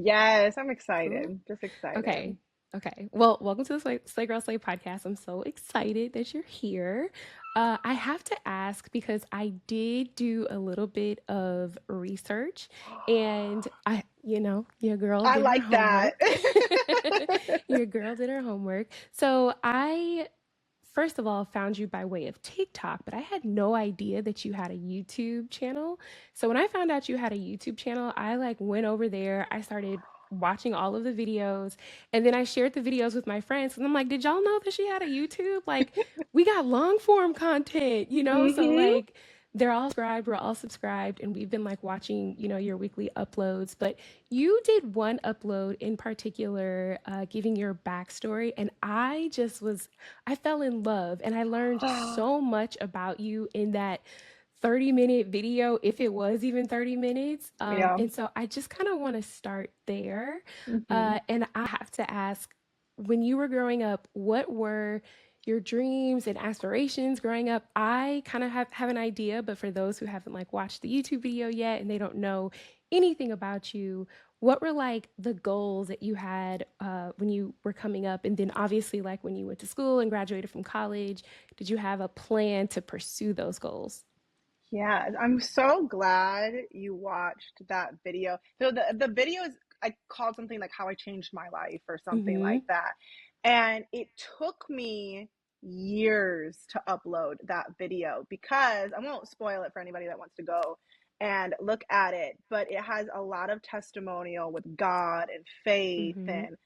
Yes, I'm Cool. excited. Just excited. Okay. Okay. Well, welcome to the Slay Girl Slay podcast. I'm so excited that you're here. I have to ask because I did do a little bit of research and your girl I did her like that. homework. Your girl did her homework. So I first of all found you by way of TikTok, but I had no idea that you had a YouTube channel. So when I found out you had a YouTube channel, I like went over there. I started watching all of the videos and then I shared the videos with my friends and I'm like, "Did y'all know that she had a YouTube? Like we got long form content, you know?" So Hmm. like they're all subscribed, we're all subscribed and we've been like watching, your weekly uploads, but you did one upload in particular, giving your backstory, and I fell in love and I learned so much about you in that 30-minute video, if it was even 30 minutes. Yeah. And so I just kind of want to start there. Hmm. And I have to ask, when you were growing up, what were your dreams and aspirations growing up? I kind of have an idea, but for those who haven't like watched the YouTube video yet and they don't know anything about you, what were like the goals that you had when you were coming up? And then obviously, like when you went to school and graduated from college, did you have a plan to pursue those goals? Yeah, I'm so glad you watched that video. So the video is I called something like how I changed my life or something Mm-hmm. like that. And it took me years to upload that video because I won't spoil it for anybody that wants to go and look at it, but it has a lot of testimonial with God and faith Mm-hmm. and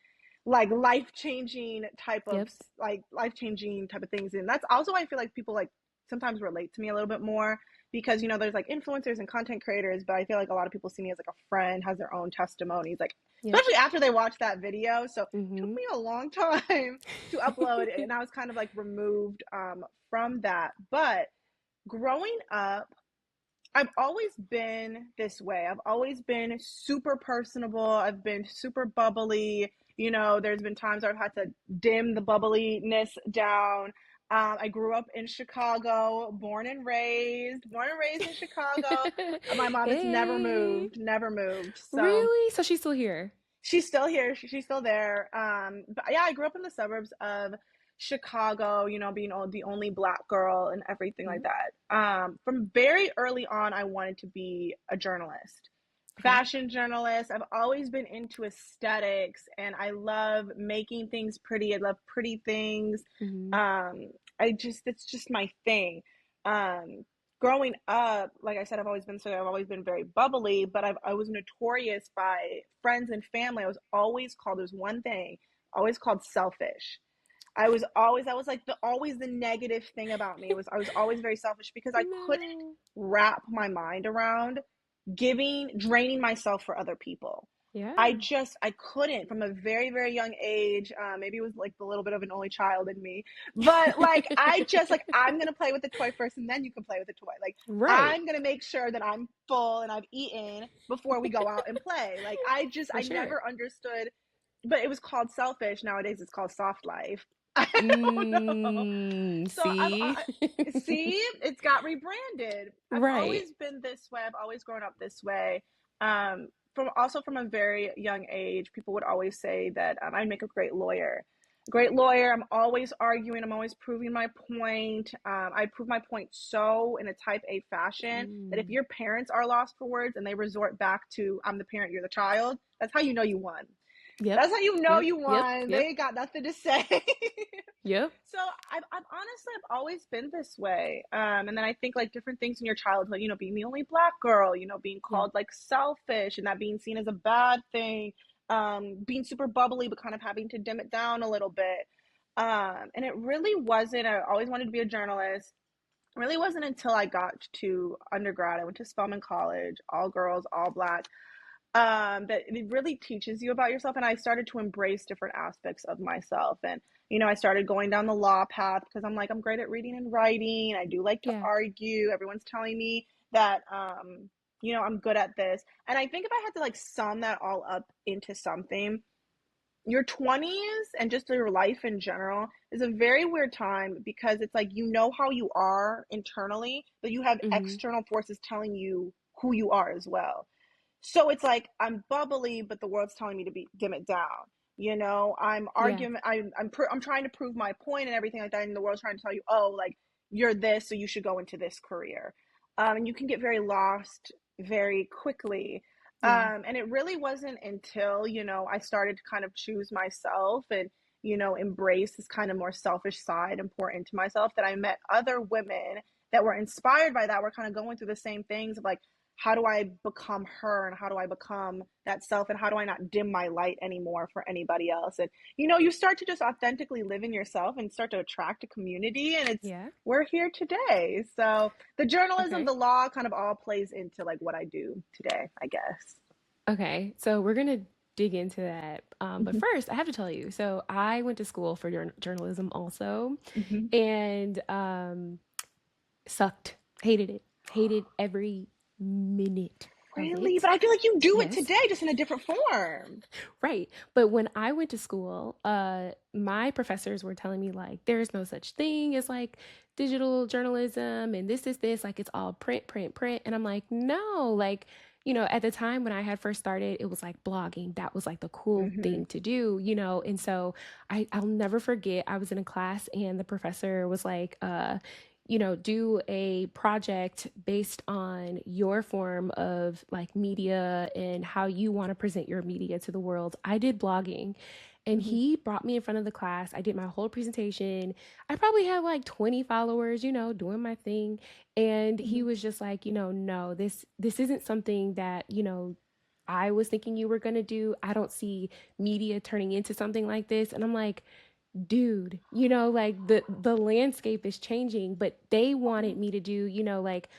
like Yep. life changing type of things. And that's also why I feel like people like sometimes relate to me a little bit more because there's like influencers and content creators, but I feel like a lot of people see me as like a friend, has their own testimonies, like Yep. especially after they watch that video. So it took Mm-hmm. me a long time to upload, and I was kind of like removed from that. But growing up, I've always been this way. I've always been super personable. I've been super bubbly. There's been times where I've had to dim the bubbliness down. I grew up in Chicago, born and raised in Chicago. My mom has never Hey. moved, never moved. So Really? So she's still here. she's still here. She's still there. But yeah, I grew up in the suburbs of Chicago, being the only black girl and everything like Yep. that. From very early on, I wanted to be a journalist, Okay. fashion journalist. I've always been into aesthetics and I love making things pretty. I love pretty things. Mm-hmm. It's just my thing. Um, Growing up, like I said, I've always been very bubbly, but I was notorious by friends and family. There's one thing, always called selfish. I was like always the negative thing about me. I was always very selfish because I couldn't No. wrap my mind around draining myself for other people. Yeah. I couldn't from a very, very young age. Maybe it was like the little bit of an only child in me, but like, I'm going to play with the toy first and then you can play with the toy. Like, Right. I'm going to make sure that I'm full and I've eaten before we go out and play. Like, For I sure. never understood, but it was called selfish. Nowadays it's called soft life. I don't know. So See? see, it's got rebranded. I've Right. always been this way. I've always grown up this way. From a very young age, people would always say that I'd make a great lawyer. Great lawyer. I'm always arguing. I'm always proving my point. I prove my point so in a type A fashion that if Mm. your parents are lost for words and they resort back to I'm the parent, you're the child, that's how you know you won. Yep. That's how you know Yep. you Yep. won. Yep. They ain't got nothing to say. Yep. So I've honestly I've always been this way. And then I think like different things in your childhood, being the only black girl, being Yeah. called like selfish and that being seen as a bad thing, being super bubbly but kind of having to dim it down a little bit. And it really wasn't. I always wanted to be a journalist. It really wasn't until I got to undergrad. I went to Spelman College, all girls, all black, that it really teaches you about yourself. And I started to embrace different aspects of myself. And, I started going down the law path because I'm like, I'm great at reading and writing. I do like to Yeah. argue. Everyone's telling me that, I'm good at this. And I think if I had to like sum that all up into something, your 20s and just your life in general is a very weird time because it's like how you are internally, but you have Mm-hmm. external forces telling you who you are as well. So it's like I'm bubbly, but the world's telling me to be dim it down. I'm Yeah. arguing. I'm trying to prove my point and everything like that, and the world's trying to tell you, oh, like you're this, so you should go into this career. And you can get very lost very quickly. Yeah. And it really wasn't until I started to kind of choose myself and embrace this kind of more selfish side, important to myself, that I met other women that were inspired by that. We're kind of going through the same things of like, how do I become her and how do I become that self and how do I not dim my light anymore for anybody else? And you start to just authentically live in yourself and start to attract a community, and it's Yeah. we're here today. So the journalism, Okay. the law kind of all plays into like what I do today, I guess. Okay. So we're gonna dig into that. But Hmm. first, I have to tell you. So I went to school for journalism also, Hmm. and sucked. Hated it. Hated every minute of Really? it. But I feel like you do it Yes. today, just in a different form. Right. But when I went to school, my professors were telling me like there's no such thing as like digital journalism and this is this, like it's all print, print, print. And I'm like, no, like, at the time when I had first started, it was like blogging. That was like the cool Hmm. thing to do. And so I'll never forget, I was in a class and the professor was like, do a project based on your form of like media and how you want to present your media to the world. I did blogging and Hmm. he brought me in front of the class. I did my whole presentation. I probably had like 20 followers, doing my thing. And he Hmm. was just like, no, this isn't something that, I was thinking you were going to do. I don't see media turning into something like this. And I'm like, dude, like the landscape is changing, but they wanted me to do, like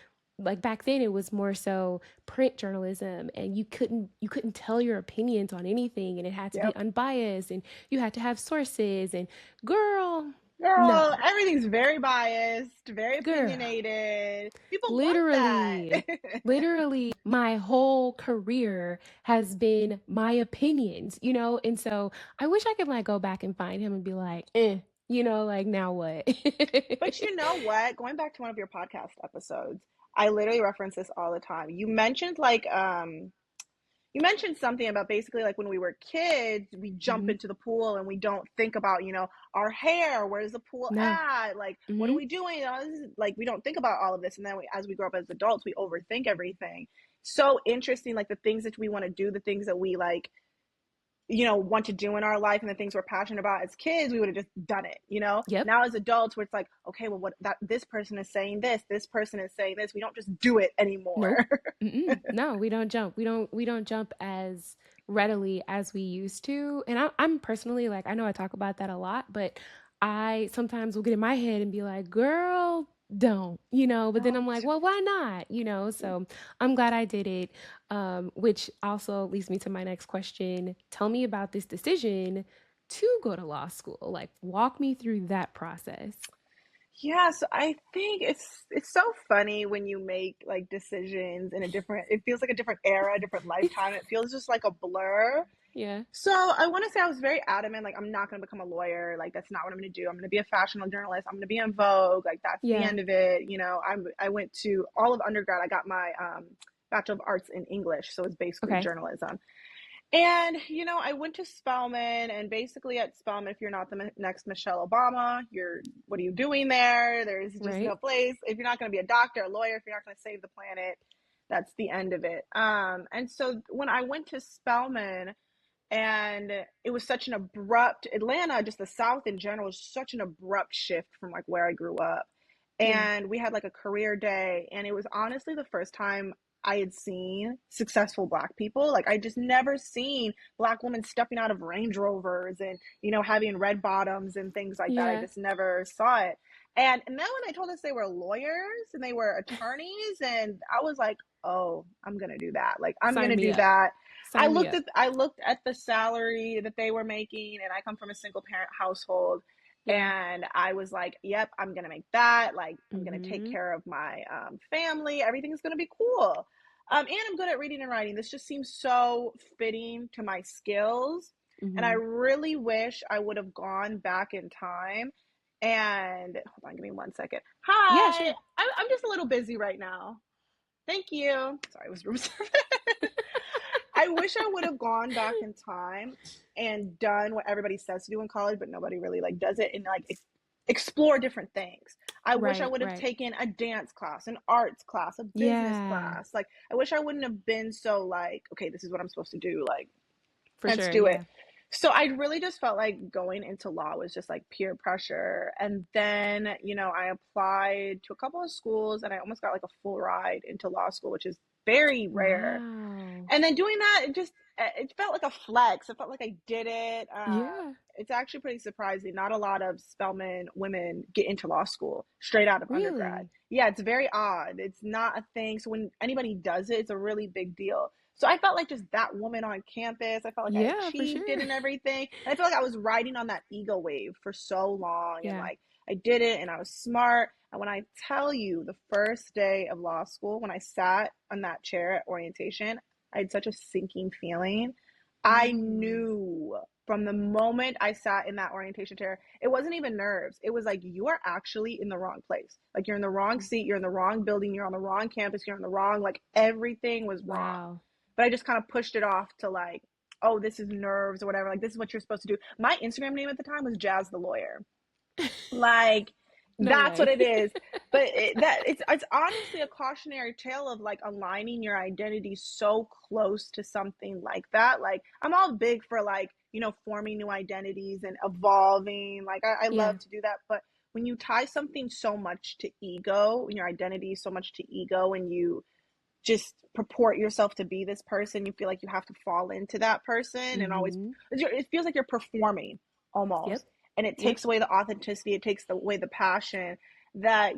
back then it was more so print journalism and you couldn't tell your opinions on anything and it had to be Yep. unbiased and you had to have sources and girl, Girl, no. everything's very biased, very Girl, opinionated. People want that. literally, literally, my whole career has been my opinions, and so I wish I could like go back and find him and be like, like now what? But you know what? Going back to one of your podcast episodes, I literally reference this all the time. You mentioned something about basically like when we were kids, we jump Hmm. into the pool and we don't think about, our hair, where's the pool No. at? Like, what are Hmm. we doing? Like, we don't think about all of this. And then as we grow up as adults, we overthink everything. So interesting, like the things that we want to do, the things that we like, want to do in our life and the things we're passionate about as kids, we would have just done it. Yep. Now as adults, where it's like, okay, well, what that this person is saying this person is saying this, we don't just do it Nope. anymore. Mm-mm. No, we don't jump. We don't jump as readily as we used to. And I'm personally like, I know I talk about that a lot, but I sometimes will get in my head and be like, girl, don't, but then I'm Don't. like, well, why not? So I'm glad I did it. Which also leads me to my next question. Tell me about this decision to go to law school. Like, walk me through that process. Yeah, so I think it's so funny when you make like decisions in a different, it feels like a different era, a different lifetime. It feels just like a blur. Yeah. So I want to say I was very adamant, like I'm not going to become a lawyer. Like that's not what I'm going to do. I'm going to be a fashion journalist. I'm going to be in Vogue. Like that's the Yeah. end of it. I went to all of undergrad. I got my Bachelor of Arts in English, so it's basically Okay. journalism. And I went to Spelman, and basically at Spelman, if you're not the next Michelle Obama, what are you doing there? There's just no Right. place. If you're not going to be a doctor, a lawyer, if you're not going to save the planet, that's the end of it. And so when I went to Spelman, and it was such an abrupt Atlanta, just the South in general, was such an abrupt shift from like where I grew up. Yeah. And we had like a career day, and it was honestly the first time I had seen successful Black people. Like I just never seen Black women stepping out of Range Rovers and having red bottoms and things like that. I Yeah. just never saw it. And then when they told us they were lawyers and they were attorneys, and I was like, oh, I'm gonna do that. Like I'm Sign gonna me do up. that. I Sign me looked up. at I looked at the salary that they were making, and I come from a single parent household, Yeah. and I was like, "Yep, I'm gonna make that. Like, I'm gonna take Mhm. care of my family. Everything's gonna be cool." And I'm good at reading and writing. This just seems so fitting to my skills, and I Mhm. really wish I would have gone back in time. And hold on, give me 1 second. Yeah, Hi, sure. I'm just a little busy right now. Thank you. Sorry, it was room service. I wish I would have gone back in time and done what everybody says to do in college, but nobody really like does it, and like explore different things. I wish I Right, would have right. taken a dance class, an arts class, a business Yeah, class. Like I wish I wouldn't have been so like, okay, this is what I'm supposed to do. Like for let's sure. do it. Yeah. So I really just felt like going into law was just like peer pressure. And then, I applied to a couple of schools and I almost got like a full ride into law school, which is very rare. Wow. And then doing that, it felt like a flex. It felt like I did it. Yeah. It's actually pretty surprising. Not a lot of Spelman women get into law school straight out of undergrad. Really? Yeah, it's very odd. It's not a thing. So when anybody does it, it's a really big deal. So I felt like just that woman on campus. I felt like I Yeah, for achieved it sure. and everything. And I felt like I was riding on that ego wave for so long. And Yeah. like I did it and I was smart. And when I tell you the first day of law school, when I sat on that chair at orientation, I had such a sinking feeling. I Mm. knew from the moment I sat in that orientation chair, it wasn't even nerves. It was like, you are actually in the wrong place. Like, you're in the wrong seat, you're in the wrong building, you're on the wrong campus, you're in the wrong, like, everything was wrong. Wow. But I just kind of pushed it off to like, oh, this is nerves or whatever. Like, this is what you're supposed to do. My Instagram name at the time was Jazz the Lawyer. Like No that's what way. it is. But it's honestly a cautionary tale of like aligning your identity so close to something like that. Like I'm all big for like, forming new identities and evolving. Like I Yeah. love to do that. But when you tie something so much to ego, when your identity is so much to ego and you just purport yourself to be this person, you feel like you have to fall into that person and always Mhm. it feels like you're performing Yep. almost, and it Yep. takes away the authenticity, it takes away the passion that,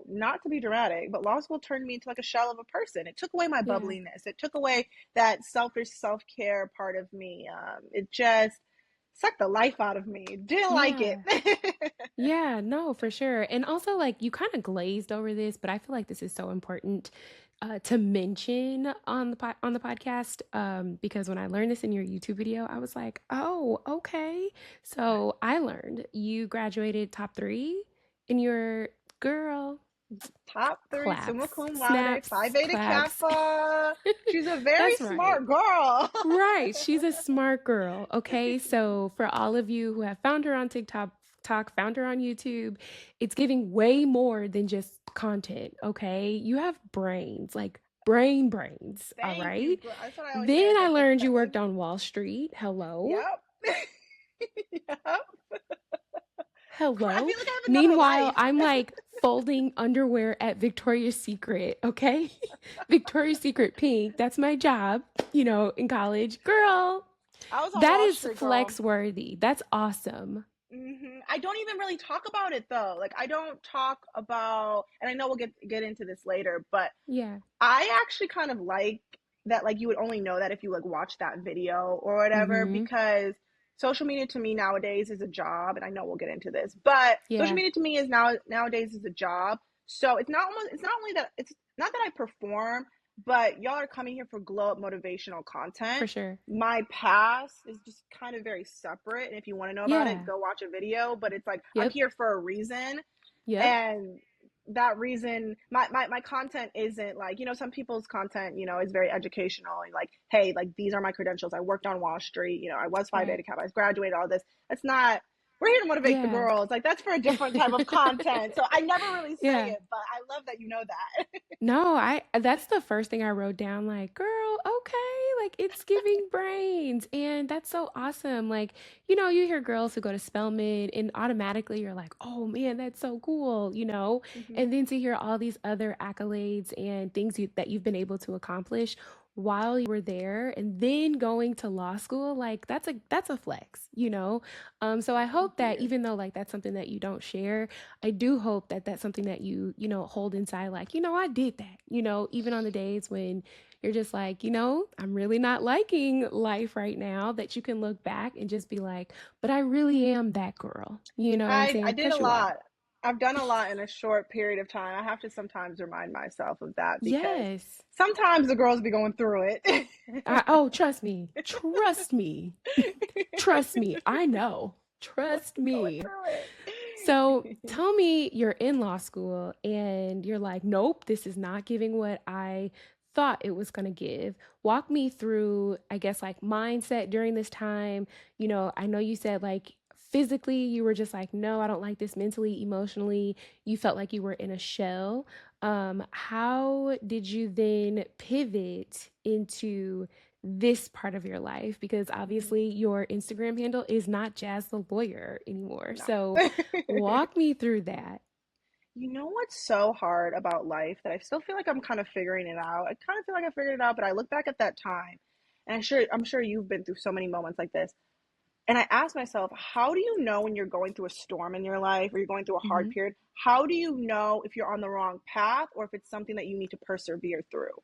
not to be dramatic, but law school turned me into like a shell of a person. It took away my Yeah. bubbliness, it took away that selfish self-care part of me. It just sucked the life out of me. Didn't like it. Yeah. Yeah, no, for sure. And also, like, you kind of glazed over this, but I feel like this is so important to mention on on the podcast because when I learned this in your YouTube video, I was like, oh, okay. So I learned you graduated top three in your girl Top three, summa claps, cum laude, Phi snaps, Beta claps. Kappa. She's a very That's right. smart girl. Right. She's a smart girl. Okay. So for all of you who have found her on found her on YouTube, it's giving way more than just content. Okay. You have brains, like brains. All Thank you, right. girl. That's what I always say. Then Like I I learned you pretend. worked on Wall Street. Hello. Yep. Yep. I Hello. feel like I have another Meanwhile, life. I'm like folding underwear at Victoria's Secret. Okay. Victoria's Secret pink. That's my job, in college. Girl, I was on that Wall is Street, girl. flex worthy. That's awesome. I don't even really talk about it though. Like I don't talk about, and I know we'll get into this later, but Yeah. I actually kind of like that, like you would only know that if you like watch that video or whatever, Mm-hmm. because social media to me nowadays is a job, and I know we'll get into this, but social Yeah, media to me is nowadays is a job. So it's not only that, it's not that I perform, but y'all are coming here for glow up motivational for content. sure. My past is just kind of very separate, and if you want to know about it, Yeah. go watch a video. But it's like I'm Yep. here for a reason, Yep. and that reason my content isn't like, some people's content, is very educational and like, hey, like these are my credentials, I worked on Wall Street, I was Phi Right. Beta Kappa, I graduated, all this. That's not, we're here to motivate the Yeah. girls. Like that's for a different type of content. So I never really say Yeah. it, but I love that you know that. No, I that's the first thing I wrote down, like, girl, okay, like it's giving brains. And that's so awesome. Like, you hear girls who go to Spelman and automatically you're like, oh man, that's so cool. Hmm. And then to hear all these other accolades and things that you've been able to accomplish while you were there and then going to law school, like that's a flex. So I Thank hope that you. even though like that's something that you don't share, I do hope that that's something that you hold inside, like, I did that, even on the days when you're just like, I'm really not liking life right now, that you can look back and just be like, but I really am that girl. You know what I'm I saying? did a Because you are. lot. I've done a lot in a short period of time. I have to sometimes remind myself of that because Yes. sometimes the girls be going through it. Oh, trust me. Trust me. Trust me. I know. Trust Going me. through So it. tell me you're in law school and you're like, nope, this is not giving what I thought it was going to give. Walk me through, I guess, like mindset during this time. I know you said like physically you were just like, no, I don't like this. Mentally, emotionally, you felt like you were in a shell. How did you then pivot into this part of your life? Because Mhm. obviously your Instagram handle is not Jazz the Lawyer anymore. No. So walk me through that. You know what's so hard about life that I still feel like I'm kind of figuring it out? I kind of feel like I figured it out, but I look back at that time, and I'm sure you've been through so many moments like this. And I ask myself, how do you know when you're going through a storm in your life or you're going through a hard Mm-hmm. period? How do you know if you're on the wrong path or if it's something that you need to persevere through?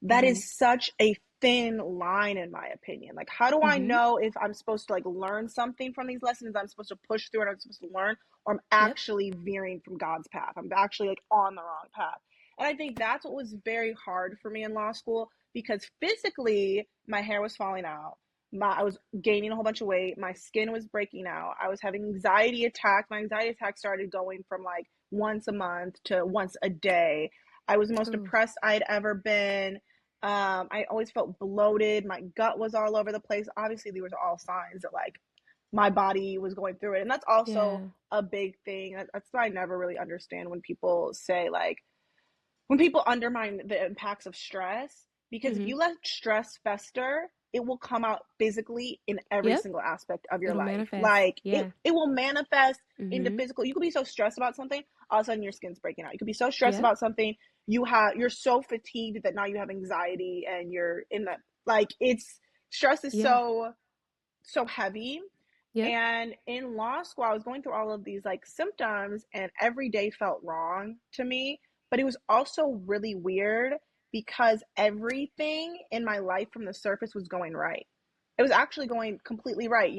That Mm-hmm. is such a thin line in my opinion. Like, how do I Mm-hmm. know if I'm supposed to like learn something from these lessons, I'm supposed to push through and I'm supposed to learn, or I'm Yep. actually veering from God's path, I'm actually like on the wrong path? And I think that's what was very hard for me in law school, because physically my hair was falling out, I was gaining a whole bunch of weight, my skin was breaking out, I was having anxiety attacks. My anxiety attacks started going from like once a month to once a day. I was the most Oh, depressed I'd ever been. I always felt bloated. My gut was all over the place. Obviously, these were all signs that like my body was going through it. And that's also yeah. a big thing. That's why I never really understand when people say like, when people undermine the impacts of stress, because if Mm-hmm. you let stress fester, it will come out physically in every Yep. single aspect of your It'll life. manifest. Like it, Yeah. it will manifest into Mm-hmm. physical. You could be so stressed about something, all of a sudden your skin's breaking out. You could be so stressed Yep. about something, you're so fatigued that now you have anxiety and you're in that, like, it's, stress is Yeah. so heavy. Yep. And in law school, I was going through all of these like symptoms, and every day felt wrong to me. But it was also really weird because everything in my life from the surface was going right. It was actually going completely right.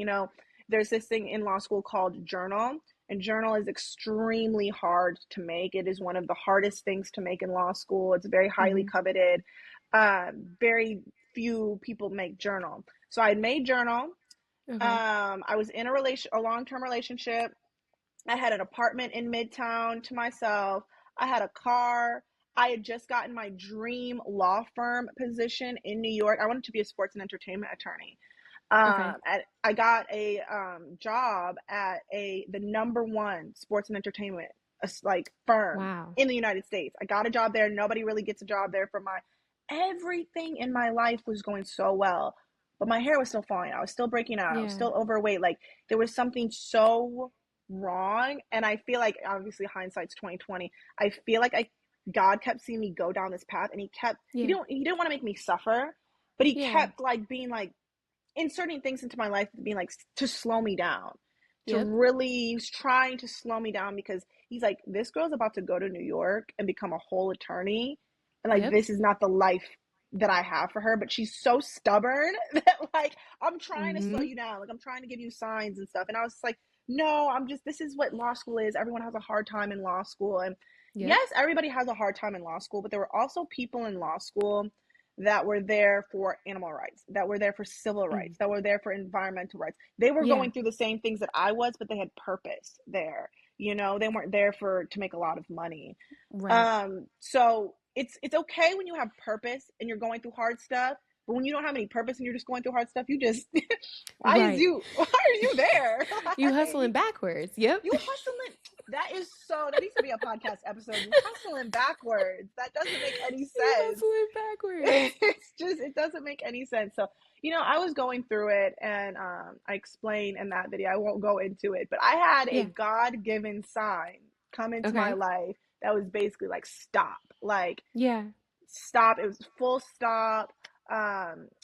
There's this thing in law school called journal, and journal is extremely hard to make. It is one of the hardest things to make in law school. It's very highly Mm-hmm. coveted. Very few people make journal. So I made journal. Okay. I was in a long-term relationship. I had an apartment in Midtown to myself. I had a car. I had just gotten my dream law firm position in New York. I wanted to be a sports and entertainment attorney. Okay. I got a job at the number one sports and entertainment like firm Wow. in the United States. I got a job there. Nobody really gets a job there. For my Everything in my life was going so well, but my hair was still falling out. I was still breaking out. I was Yeah. still overweight. Like, there was something so wrong, and I feel like, obviously hindsight's 2020. I feel like I God kept seeing me go down this path, and Yeah. he didn't want to make me suffer, but he Yeah. kept like being like inserting things into my life, being like to slow me down, to Yep. really, he's trying to slow me down, because he's like, this girl's about to go to New York and become a whole attorney, and like, Yep. this is not the life that I have for her. But she's so stubborn that like, I'm trying to slow Mm-hmm. you down, like I'm trying to give you signs and stuff. And I was like, no, this is what law school is. Everyone has a hard time in law school. And Yep. yes, everybody has a hard time in law school, but there were also people in law school that were there for animal rights, that were there for civil Mm. rights, that were there for environmental rights. They were Yeah. going through the same things that I was, but they had purpose there. They weren't there to make a lot of money. Right. So it's okay when you have purpose and you're going through hard stuff, but when you don't have any purpose and you're just going through hard stuff, you just Right. why are you there? You Like, hustling backwards. Yep. you hustling. That needs to be a podcast episode. You hustling backwards. That doesn't make any You sense. hustling backwards. It doesn't make any sense. So, I was going through it, and I explain in that video. I won't go into it, but I had a Yeah. God-given sign come into my Okay. life that was basically like, stop. Like, Yeah. stop. It was full stop.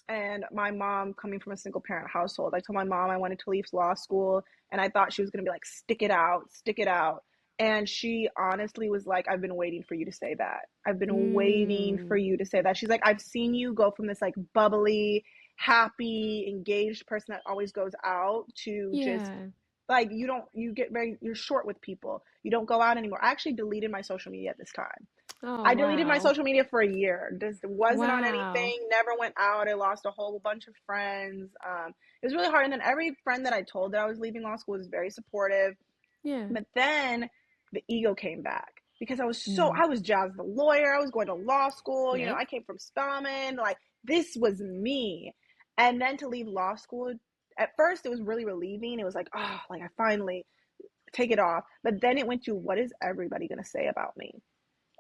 And my mom, coming from a single parent household, I told my mom I wanted to leave law school, and I thought she was going to be like, stick it out, stick it out. And she honestly was like, I've been waiting for you to say that. I've been waiting for Mm. you to say that. She's like, I've seen you go from this like bubbly, happy, engaged person that always goes out to just Yeah. like, you're short with people. You don't go out anymore. I actually deleted my social media at this time. Oh, I deleted my wow. social media for a year. Just wasn't on Wow. anything. Never went out. I lost a whole bunch of friends. It was really hard. And then every friend that I told that I was leaving law school was very supportive. Yeah. But then the ego came back. because Mm. I was Jazz the lawyer. I was going to law school. You know, Yep. I came from Spelman. Like, this was me. And then to leave law school, at first it was really relieving. It was like, oh, like I finally take it off. But then it went to, what is everybody going to say about me?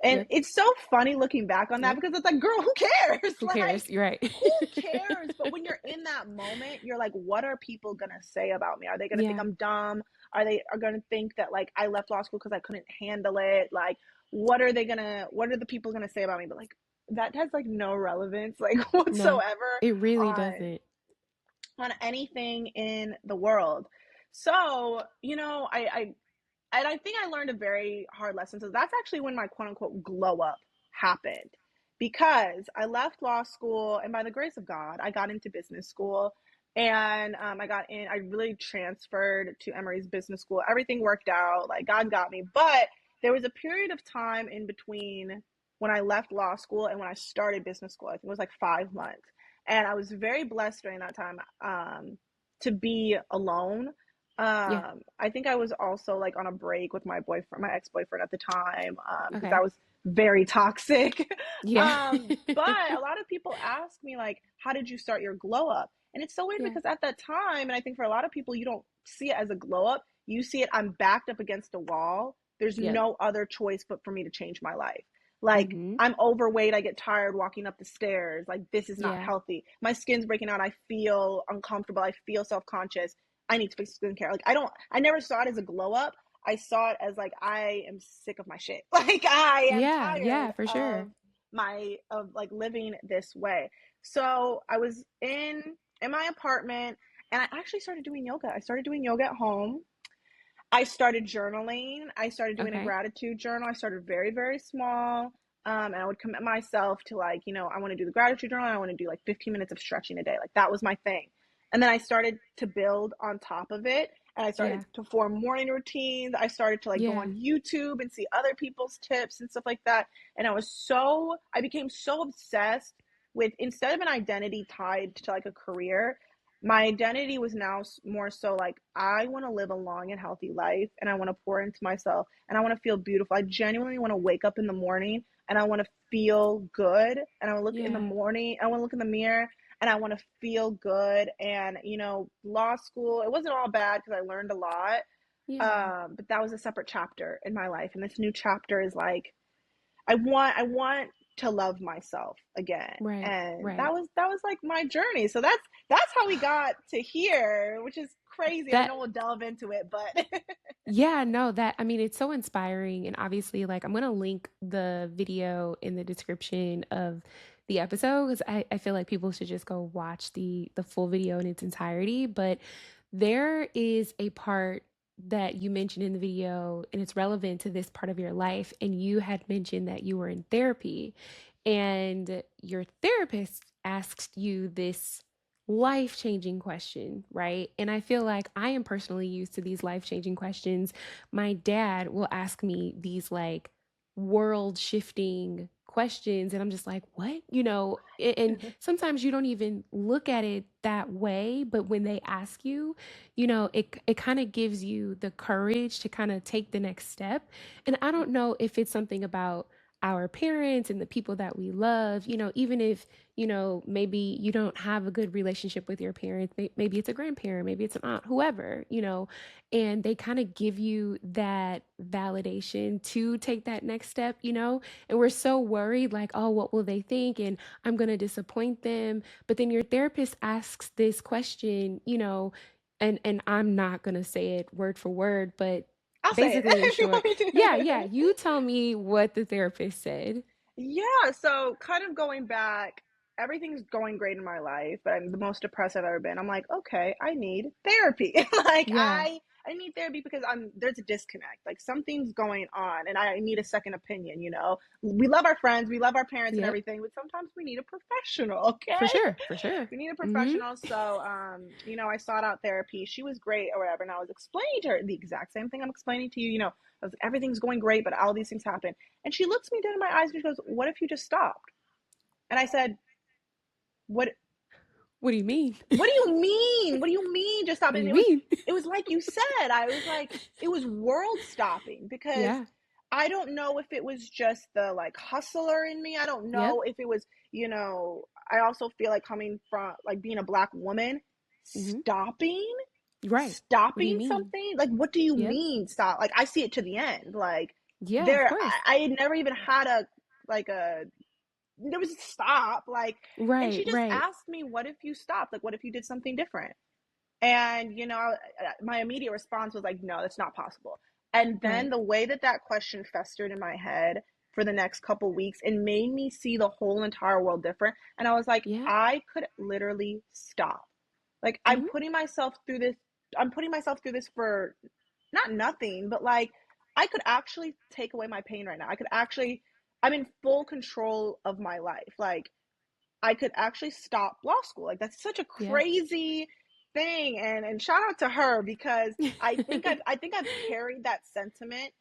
And Yep. it's so funny looking back on that Yep. because it's like, girl, who cares? Who Like, cares? You're right. who cares? But when you're in that moment, you're like, what are people gonna say about me? Are they gonna think Yeah. I'm dumb? Are they are gonna think that like I left law school because I couldn't handle it? Like, what are the people gonna say about me? But like that has like no relevance, like No, whatsoever it really on doesn't. anything in the world. So, you know, and I think I learned a very hard lesson. So that's actually when my quote unquote glow up happened, because I left law school and by the grace of God, I got into business school, and I really transferred to Emory's business school. Everything worked out, like God got me. But there was a period of time in between when I left law school and when I started business school. I think it was like 5 months. And I was very blessed during that time to be alone. Yeah. I think I was also like on a break with my boyfriend, my ex-boyfriend at the time, because that Okay. was very toxic. Yeah. But a lot of people ask me like, how did you start your glow up? And it's so weird Yeah. because at that time, and I think for a lot of people, you don't see it as a glow up. You see it, I'm backed up against a wall. There's Yep. no other choice but for me to change my life. Like, Mm-hmm. I'm overweight, I get tired walking up the stairs. Like, this is not Yeah. healthy. My skin's breaking out. I feel uncomfortable. I feel self-conscious. I need to fix skincare. Like, I never saw it as a glow up. I saw it as like, I am sick of my shit. Like, I am Yeah. tired Yeah, for sure. of like living this way. So I was in my apartment, and I actually started doing yoga. I started doing yoga at home. I started journaling. I started doing a Okay. gratitude journal. I started very, very small. And I would commit myself to like, you know, I want to do the gratitude journal. I want to do like 15 minutes of stretching a day. Like that was my thing. And then I started to build on top of it. And I started Yeah. to form morning routines. I started to like go Yeah. on YouTube and see other people's tips and stuff like that. And I became so obsessed with, instead of an identity tied to like a career, my identity was now more so like, I want to live a long and healthy life, and I want to pour into myself, and I want to feel beautiful. I genuinely want to wake up in the morning and I want to feel good, and I want to look in the Yeah. morning, I want to look in the mirror and I want to feel good. And you know, law school, it wasn't all bad because I learned a lot. Yeah. But that was a separate chapter in my life, and this new chapter is like, I want to love myself again. Right. And Right. that was like my journey. So that's how we got to here, which is crazy. I That know we'll delve into it, but Yeah, no, that I mean, it's so inspiring. And obviously, like, I'm gonna link the video in the description of the episode because I feel like people should just go watch the full video in its entirety. But there is a part that you mentioned in the video, and it's relevant to this part of your life. And you had mentioned that you were in therapy, and your therapist asked you this life changing question, right? And I feel like I am personally used to these life changing questions. My dad will ask me these like world shifting questions, and I'm just like, what? You know, and sometimes you don't even look at it that way, but when they ask you, you know, it kind of gives you the courage to kind of take the next step. And I don't know if it's something about our parents and the people that we love, you know, even if you know, maybe you don't have a good relationship with your parents. Maybe it's a grandparent, maybe it's an aunt, whoever, you know, and they kind of give you that validation to take that next step, you know. And we're so worried, like, oh, what will they think? And I'm going to disappoint them. But then your therapist asks this question, you know, and I'm not going to say it word for word, but I'll say it basically in if you short, want me yeah, yeah, to. you tell me what the therapist said. Yeah, so kind of going back, everything's going great in my life, but I'm the most depressed I've ever been. I'm like, okay, I need therapy. Like Yeah, I need therapy because there's a disconnect. Like something's going on and I need a second opinion, you know. We love our friends, we love our parents and yep, everything, but sometimes we need a professional, for okay? sure, for sure. We need a Mm-hmm. professional. So you know, I sought out therapy. She was great or whatever, and I was explaining to her the exact same thing I'm explaining to you, you know. I was like, everything's going great, but all these things happen. And she looks me dead in my eyes and she goes, "What if you just stopped?" And I said, "What? What do you mean? What do you mean? What do you mean just stop?" What do And you mean? it was like you said. I was like, it was world stopping because Yeah, I don't know if it was just the like hustler in me. I don't Yep. know if it was, I also feel like coming from like being a black woman, Hmm. stopping, Right. What do you stopping mean? something. Like, what do you Yep. mean stop? Like, I see it to the end. Like, Yeah, of course. I had never even had like a, there was a stop. Like, and Right, she just right. asked me, what if you stopped? Like, what if you did something different? And, my immediate response was like, no, that's not possible. And then Right. the way that that question festered in my head for the next couple weeks, it made me see the whole entire world different. And I was like, Yeah. I could literally stop. Like, Hmm. I'm putting myself through this for not nothing, but like, I could actually take away my pain right now. I'm in full control of my life. Like, I could actually stop law school. Like, that's such a Yeah. crazy thing. And shout out to her, because I think I've carried that sentiment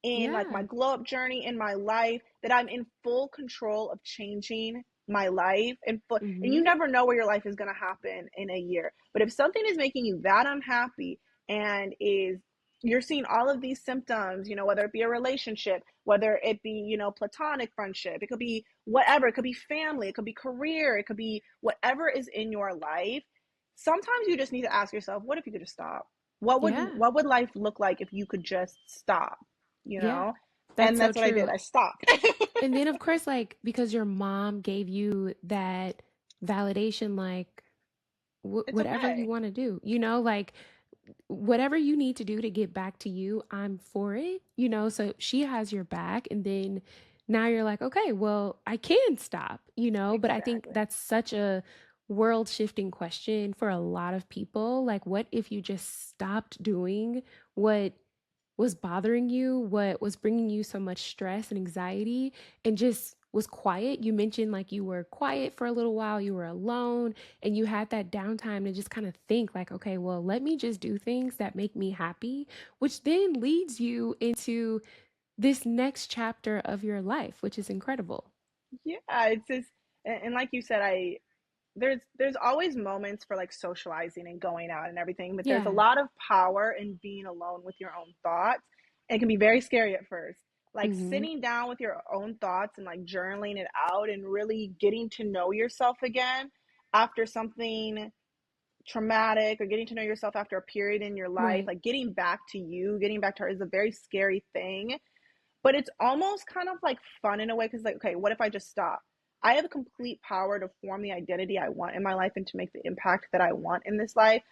in like my Yeah. glow up journey in my life, that I'm in full control of changing my life. And you Hmm. never know where your life is going to happen in a year. But if something is making you that unhappy, and is you're seeing all of these symptoms, whether it be a relationship, whether it be, platonic friendship, it could be whatever, it could be family, it could be career, it could be whatever is in your life. Sometimes you just need to ask yourself, what if you could just stop? what would Yeah. what would life look like if you could just stop? Yeah. That's And so that's what I did. true. I stopped. And then, of course, like, because your mom gave you that validation, like, It's whatever you okay. want to do, like, whatever you need to do to get back to you, I'm for it, so she has your back. And then now you're like, okay, well, I can stop, but I think Exactly. that's such a world shifting question for a lot of people. Like, what if you just stopped doing what was bothering you, what was bringing you so much stress and anxiety, and just was quiet? You mentioned like you were quiet for a little while, you were alone, and you had that downtime to just kind of think, like, okay, well, let me just do things that make me happy, which then leads you into this next chapter of your life, which is incredible. Yeah, it's just, and like you said, there's always moments for like socializing and going out and everything, but there's a Yeah. lot of power in being alone with your own thoughts. And it can be very scary at first. Like Mhm. sitting down with your own thoughts and like journaling it out and really getting to know yourself again after something traumatic, or getting to know yourself after a period in your life, Right. like getting back to her is a very scary thing. But it's almost kind of like fun in a way, because like, okay, what if I just stop? I have complete power to form the identity I want in my life and to make the impact that I want in this life.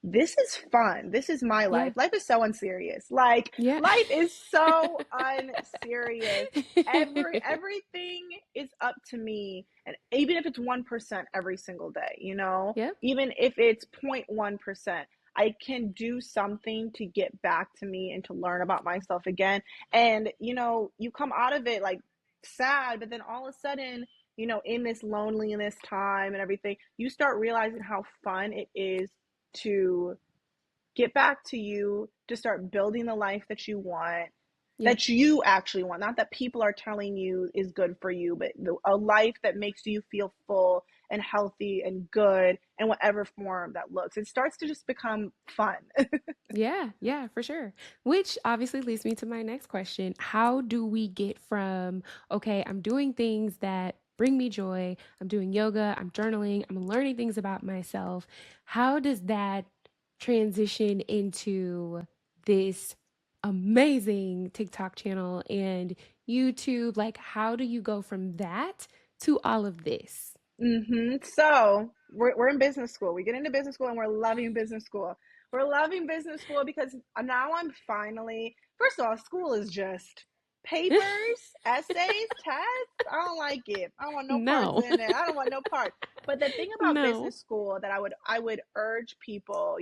This is fun. This is my life. Yeah. Life is so unserious. Like, Yeah. life is so unserious. Everything is up to me, and even if it's 1% every single day, Yep. even if it's 0.1%, I can do something to get back to me and to learn about myself again. And you come out of it like sad, but then all of a sudden, in this loneliness time and everything, you start realizing how fun it is to get back to you, to start building the life that you want, Yeah. that you actually want, not that people are telling you is good for you, but a life that makes you feel full and healthy and good in whatever form that looks. It starts to just become fun. Yeah, yeah, for sure. Which obviously leads me to my next question. How do we get from, okay, I'm doing things that bring me joy, I'm doing yoga, I'm journaling, I'm learning things about myself. How does that transition into this amazing TikTok channel and YouTube? Like, how do you go from that to all of this? So we're in business school. We get into business school and we're loving business school. We're loving business school because now I'm finally, first of all, school is just papers, essays, tests. I don't like it. I don't want no parts No, in it. I don't want no part. But the thing about no. business school that I would urge people,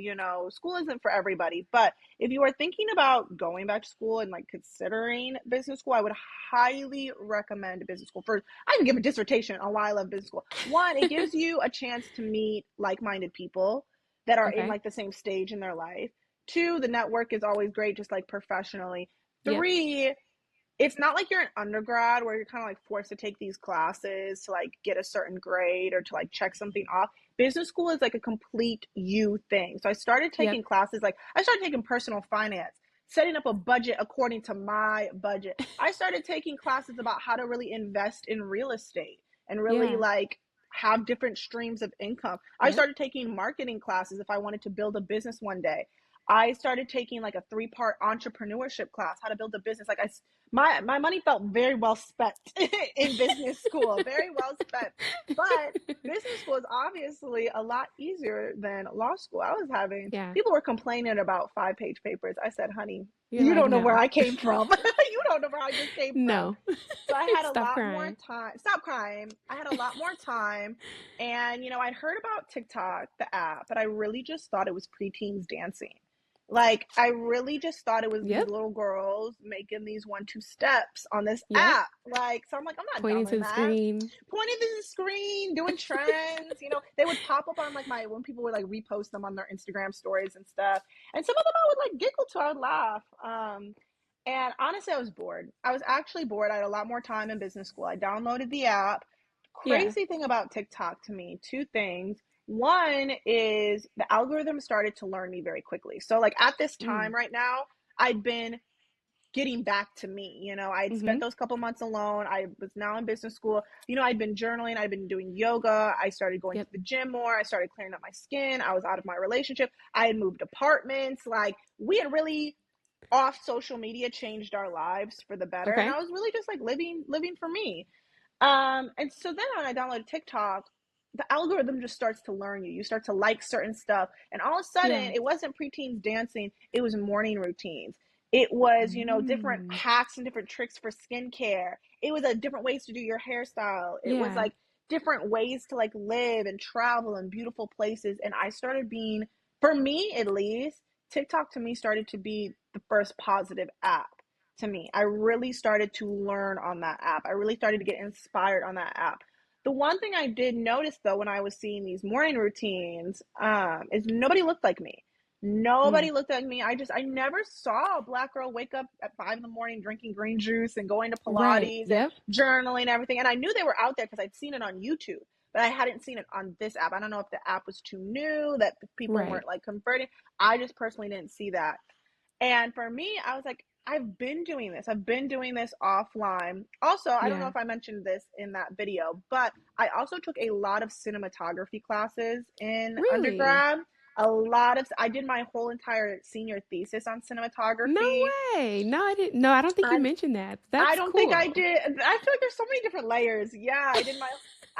school isn't for everybody, but if you are thinking about going back to school and like considering business school, I would highly recommend business school. First, I can give a dissertation on why I love business school. One, it gives you a chance to meet like-minded people that are in Okay. like the same stage in their life. Two, the network is always great, just like professionally. Yep. Three, it's not like you're an undergrad where you're kind of like forced to take these classes to like get a certain grade or to like check something off. Business school is like a complete you thing. So I started Yep. taking classes, like I started taking personal finance setting up a budget according to my budget. I started taking classes about how to really invest in real estate and really Yeah. like have different streams of income. I Yep. started taking marketing classes if I wanted to build a business one day. I started taking like a 3-part entrepreneurship class, how to build a business. Like my money felt very well spent in business school, very well spent. But business school is obviously a lot easier than law school. I was having Yeah. people were complaining about 5-page papers. I said, honey, You're you like, don't know where no. I came from. You don't know where I just came from. No. So I had a Stop lot more crying. time. Stop crying. I had a lot more time. And, I'd heard about TikTok, the app, but I really just thought it was preteens dancing. Like, I really just thought it was these Yep. little girls making these 1-2 steps on this Yep. app. Like, so I'm like, I'm not Pointing to downloading the that. screen. Pointing to the screen, doing trends. They would pop up on like when people would like repost them on their Instagram stories and stuff. And some of them I would like giggle to, I would laugh. And honestly, I was bored. I was actually bored. I had a lot more time in business school. I downloaded the app. Yeah. Crazy thing about TikTok to me, two things. One is the algorithm started to learn me very quickly. So, like at this time Mm. right now, I'd been getting back to me. I'd spent Mm-hmm. those couple months alone. I was now in business school. I'd been journaling. I'd been doing yoga. I started going to Yep. the gym more. I started clearing up my skin. I was out of my relationship. I had moved apartments. Like we had really off social media changed our lives for the better. And Okay. I was really just like living for me. And so then when I downloaded TikTok, the algorithm just starts to learn you. You start to like certain stuff. And all of a sudden, Yeah. it wasn't preteens dancing, it was morning routines. It was, different Mm. hacks and different tricks for skincare. It was a different ways to do your hairstyle. It was Yeah. like different ways to like live and travel in beautiful places. And I started being, for me at least, TikTok to me started to be the first positive app to me. I really started to learn on that app. I really started to get inspired on that app. The one thing I did notice though when I was seeing these morning routines is nobody looked like me. Mm. Nobody looked like me. I never saw a black girl wake up at 5 in the morning drinking green juice and going to Right. Pilates and Yep. journaling and everything. And I knew they were out there because I'd seen it on YouTube, but I hadn't seen it on this app. I don't know if the app was too new, that people Right. weren't like converting. I just personally didn't see that. And for me, I was like, I've been doing this. I've been doing this offline. Also, I don't know Yeah. if I mentioned this in that video, but I also took a lot of cinematography classes in Really? undergrad. I did my whole entire senior thesis on No cinematography. way. No, I didn't. No, I don't think you And mentioned that. I That's don't think I cool. did. I feel like there's so many different layers. Yeah, I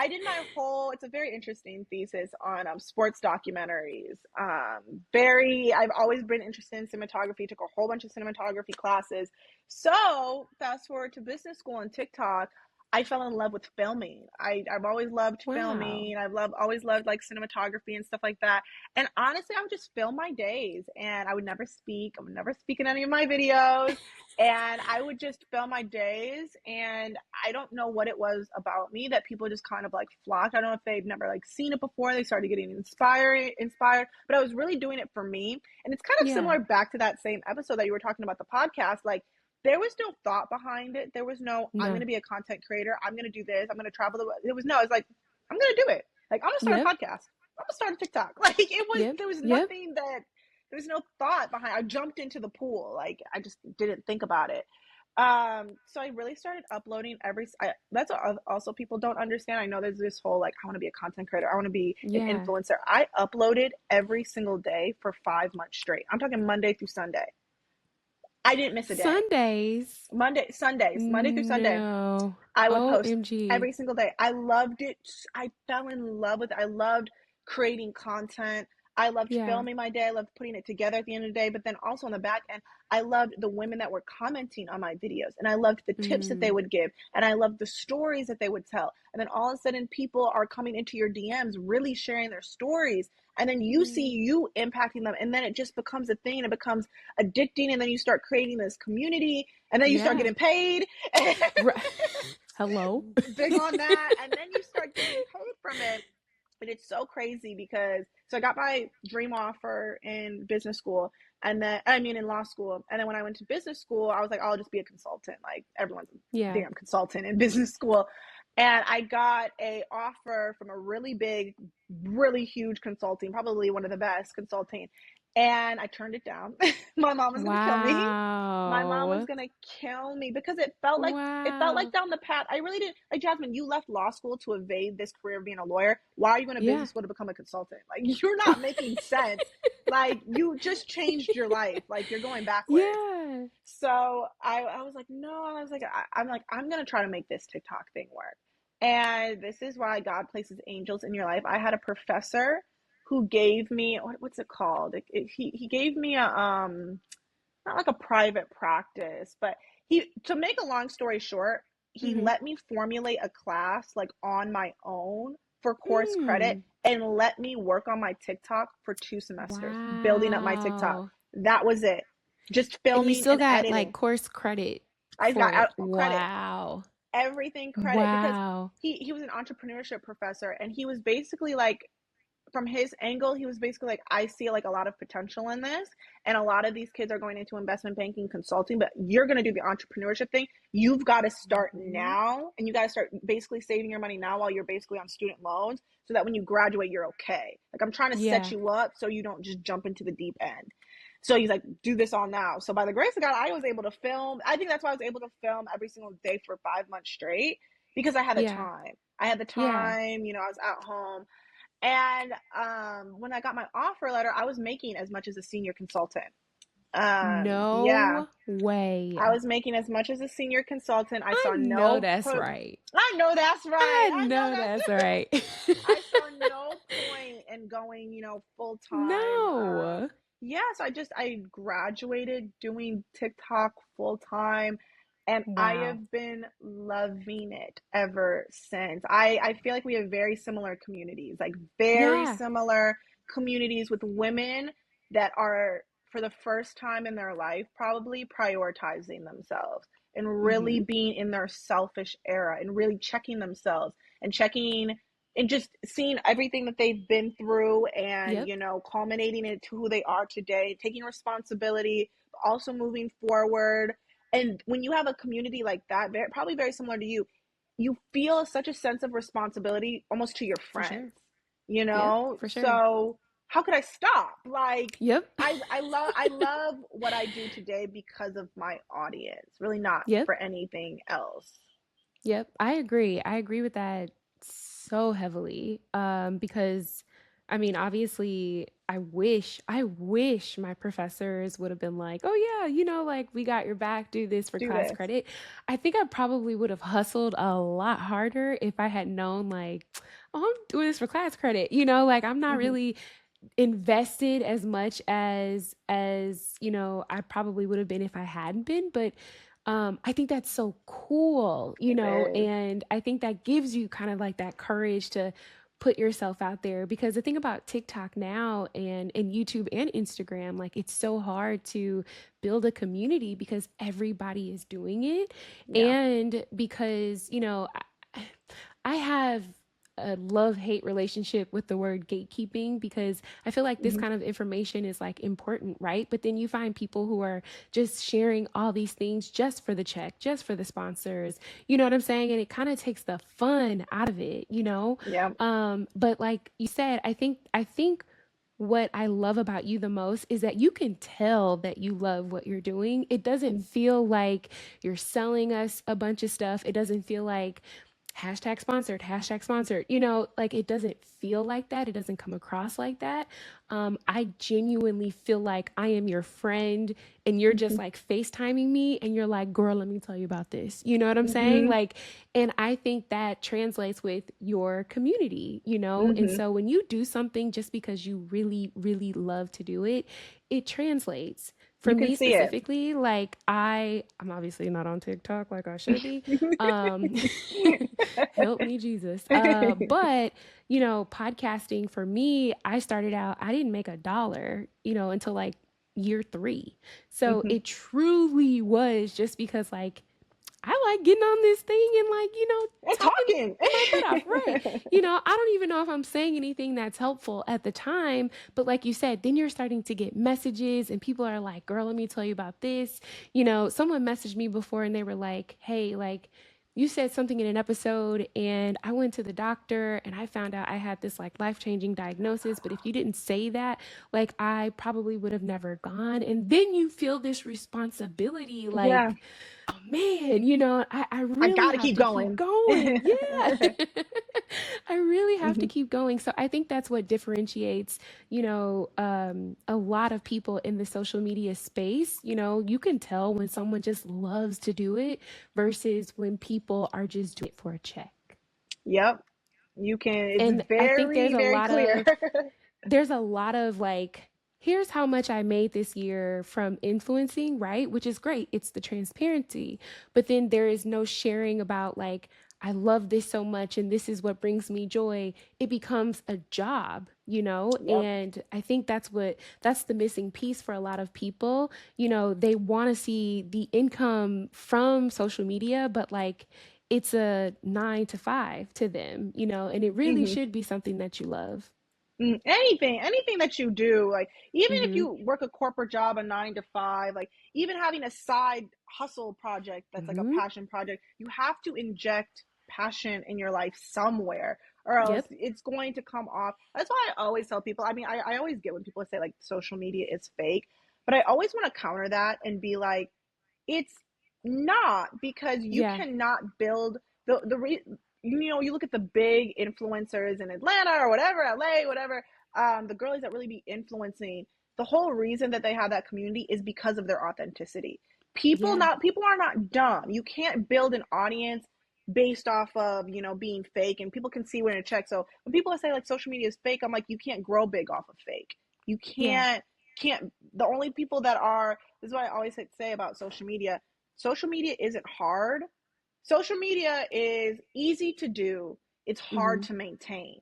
did my whole. It's a very interesting thesis on sports documentaries. I've always been interested in cinematography. Took a whole bunch of cinematography classes. So fast forward to business school and TikTok. I fell in love with filming. I've always loved Wow. filming. Always loved like cinematography and stuff like that. And honestly, I would just film my days, and I would never speak. I would never speak in any of my videos, and I would just film my days. And I don't know what it was about me that people just kind of like flocked. I don't know if they've never like seen it before. They started getting inspired, but I was really doing it for me. And it's kind of Yeah. similar back to that same episode that you were talking about the podcast. Like there was no thought behind it. There was no, I'm going No. to be a content creator. I'm going to do this. I'm going to travel. It was no, it's like, I'm going to do it. Like I'm going to start a Yep. podcast. I'm going to start a TikTok. Like Yep. there was Yep. nothing that, there was no thought behind. I jumped into the pool. Like I just didn't think about it. So I really started uploading that's also people don't understand. I know there's this whole like I want to be a content creator, I want to be an Yeah. influencer. I uploaded every single day for 5 months straight. I'm talking Monday through Sunday. I didn't miss a day. Sundays. Monday through Sunday. No. I would post OMG. every single day. I loved it. I fell in love with it. I loved creating content. I loved Yeah. filming my day. I loved putting it together at the end of the day. But then also on the back end, I loved the women that were commenting on my videos. And I loved the tips that they Mm. would give. And I loved the stories that they would tell. And then all of a sudden, people are coming into your DMs, really sharing their stories. And then you see Mm. you impacting them. And then it just becomes a thing. It becomes addicting. And then you start creating this community. And then you start Yeah. getting paid. Right. Hello. Big on that. And then you start getting paid from it. And it's so crazy because so I got my dream offer in business school, and then I mean in law school. And then when I went to business school, I was like, I'll just be a consultant. Like everyone's a Yeah. damn consultant in business school. And I got a offer from a really big, really huge consulting, probably one of the best consulting. and I turned it down. My mom was gonna kill me. My mom was Wow. gonna kill me because it felt like Wow. down the path. I really didn't like Jasmine. You left law school to evade this career of being a lawyer. Why are you going to Yeah. business school to become a consultant? Like you're not making sense. Like you just changed your life. Like you're going backwards. Yeah. So I was like, no. I was like, I'm like, I'm gonna try to make this TikTok thing work. And this is why God places angels in your life. I had a professor who gave me what's it called? He gave me a not like a private practice, but he to make a long story short, he Mm-hmm. let me formulate a class like on my own for course credit Mm. and let me work on my TikTok for 2 semesters, building up my TikTok. Wow. That was it. Just And you filming still and got like editing. course credit I for got it. credit, Wow. everything credit because Wow. he was an entrepreneurship professor and he was basically like from his angle, he was basically like, I see like a lot of potential in this. And a lot of these kids are going into investment banking consulting, but you're going to do the entrepreneurship thing. You've got to start Mm-hmm. now and you got to start basically saving your money now while you're basically on student loans so that when you graduate, you're okay. Like I'm trying to set Yeah. you up so you don't just jump into the deep end. So he's like, do this all now. So by the grace of God, I was able to film. I think that's why I was able to film every single day for 5 months straight because I had the Yeah. time. I had the Yeah. time, I was at home and when I got my offer letter, I was making as much as a senior consultant. Yeah, No way. I was making as much as a senior consultant. I I saw know no that's pro- right. I know that's right. I I know know that's that's right. I saw no point in going, full time. No. Yes, I graduated doing TikTok full time and I Wow. have been loving it ever since. I feel like we have very similar communities, like very Yeah. similar communities with women that are for the first time in their life probably prioritizing themselves and really Mm-hmm. being in their selfish era and really checking themselves and checking and just seeing everything that they've been through and Yep. culminating into who they are today, taking responsibility, also moving forward. And when you have a community like that, probably very similar to you, you feel such a sense of responsibility almost to your For sure. friends, Yep. For sure. so how could I stop? Like Yep. I love what I do today because of my audience, really not Yep. for anything else. Yep, I agree. I agree with that so heavily. Because I mean, obviously, I wish my professors would have been like, "Oh yeah, like we got your back, do this for Do class this. credit." I think I probably would have hustled a lot harder if I had known like, "Oh, I'm doing this for class credit." Like I'm not Hmm. really invested as much as I probably would have been if I hadn't been, but I think that's so cool, It is. and I think that gives you kind of like that courage to put yourself out there, because the thing about TikTok now and YouTube and Instagram, like it's so hard to build a community because everybody is doing it, Yeah. and because I have a love hate relationship with the word gatekeeping, because I feel like this Hmm. kind of information is like important, right? But then you find people who are just sharing all these things just for the check, just for the sponsors. You know what I'm saying? And it kind of takes the fun out of it. Yeah. But like you said, I think what I love about you the most is that you can tell that you love what you're doing. It doesn't feel like you're selling us a bunch of stuff. It doesn't feel like hashtag sponsored, like it doesn't feel like that. It doesn't come across like that. I genuinely feel like I am your friend and you're just Hmm. like FaceTiming me and you're like, girl, let me tell you about this. You know what I'm saying? Hmm. Like, and I think that translates with your community. And Hmm. so when you do something just because you really, really love to do it, it translates. For You can me see it. specifically, like I'm obviously not on TikTok like I should be. Um, help me, Jesus. But podcasting for me, I started out, I didn't make a dollar, until like year three. So Hmm. it truly was just because like I like getting on this thing and like, And talking talking. my butt off. Right. I don't even know if I'm saying anything that's helpful at the time, but like you said, then you're starting to get messages and people are like, girl, let me tell you about this. Someone messaged me before and they were like, hey, like, you said something in an episode, and I went to the doctor and I found out I had this like life changing diagnosis. But if you didn't say that, like I probably would have never gone. And then you feel this responsibility, Yeah, like, oh man, I I really gotta have keep to keep going. going. Yeah. I really have to Mhm. keep going. So I think that's what differentiates, a lot of people in the social media space. You can tell when someone just loves to do it versus when people are just doing it for a check. Yep, you can. It's And I think very, very clear. there's a lot of like, here's how much I made this year from influencing, right? Which is great. It's the transparency. But then there is no sharing about like, I love this so much and this is what brings me joy. It becomes a job, Yep. And I think that's the missing piece for a lot of people. They want to see the income from social media, but like it's a 9 to 5 to them, and it really hmm should be something that you love. anything that you do, like even if Mhm. you work a corporate job, a 9 to 5, like even having a side hustle project that's like a Mhm. passion project, you have to inject passion in your life somewhere, or else Yep. it's going to come off. That's why I always tell people. I mean, I always get when people say like social media is fake, but I always want to counter that and be like, it's not, because you Yeah. cannot build you look at the big influencers in Atlanta or whatever, LA, whatever, the girlies that really be influencing. The whole reason that they have that community is because of their authenticity. Yeah. People are not dumb. You can't build an audience based off of being fake, and people can see when it checks. So when people say like social media is fake, I'm like, you can't grow big off of fake. You Yeah. can't The only people that are, this is what I always say about social media. Social media isn't hard. Social media is easy to do. It's hard Mhm. to maintain.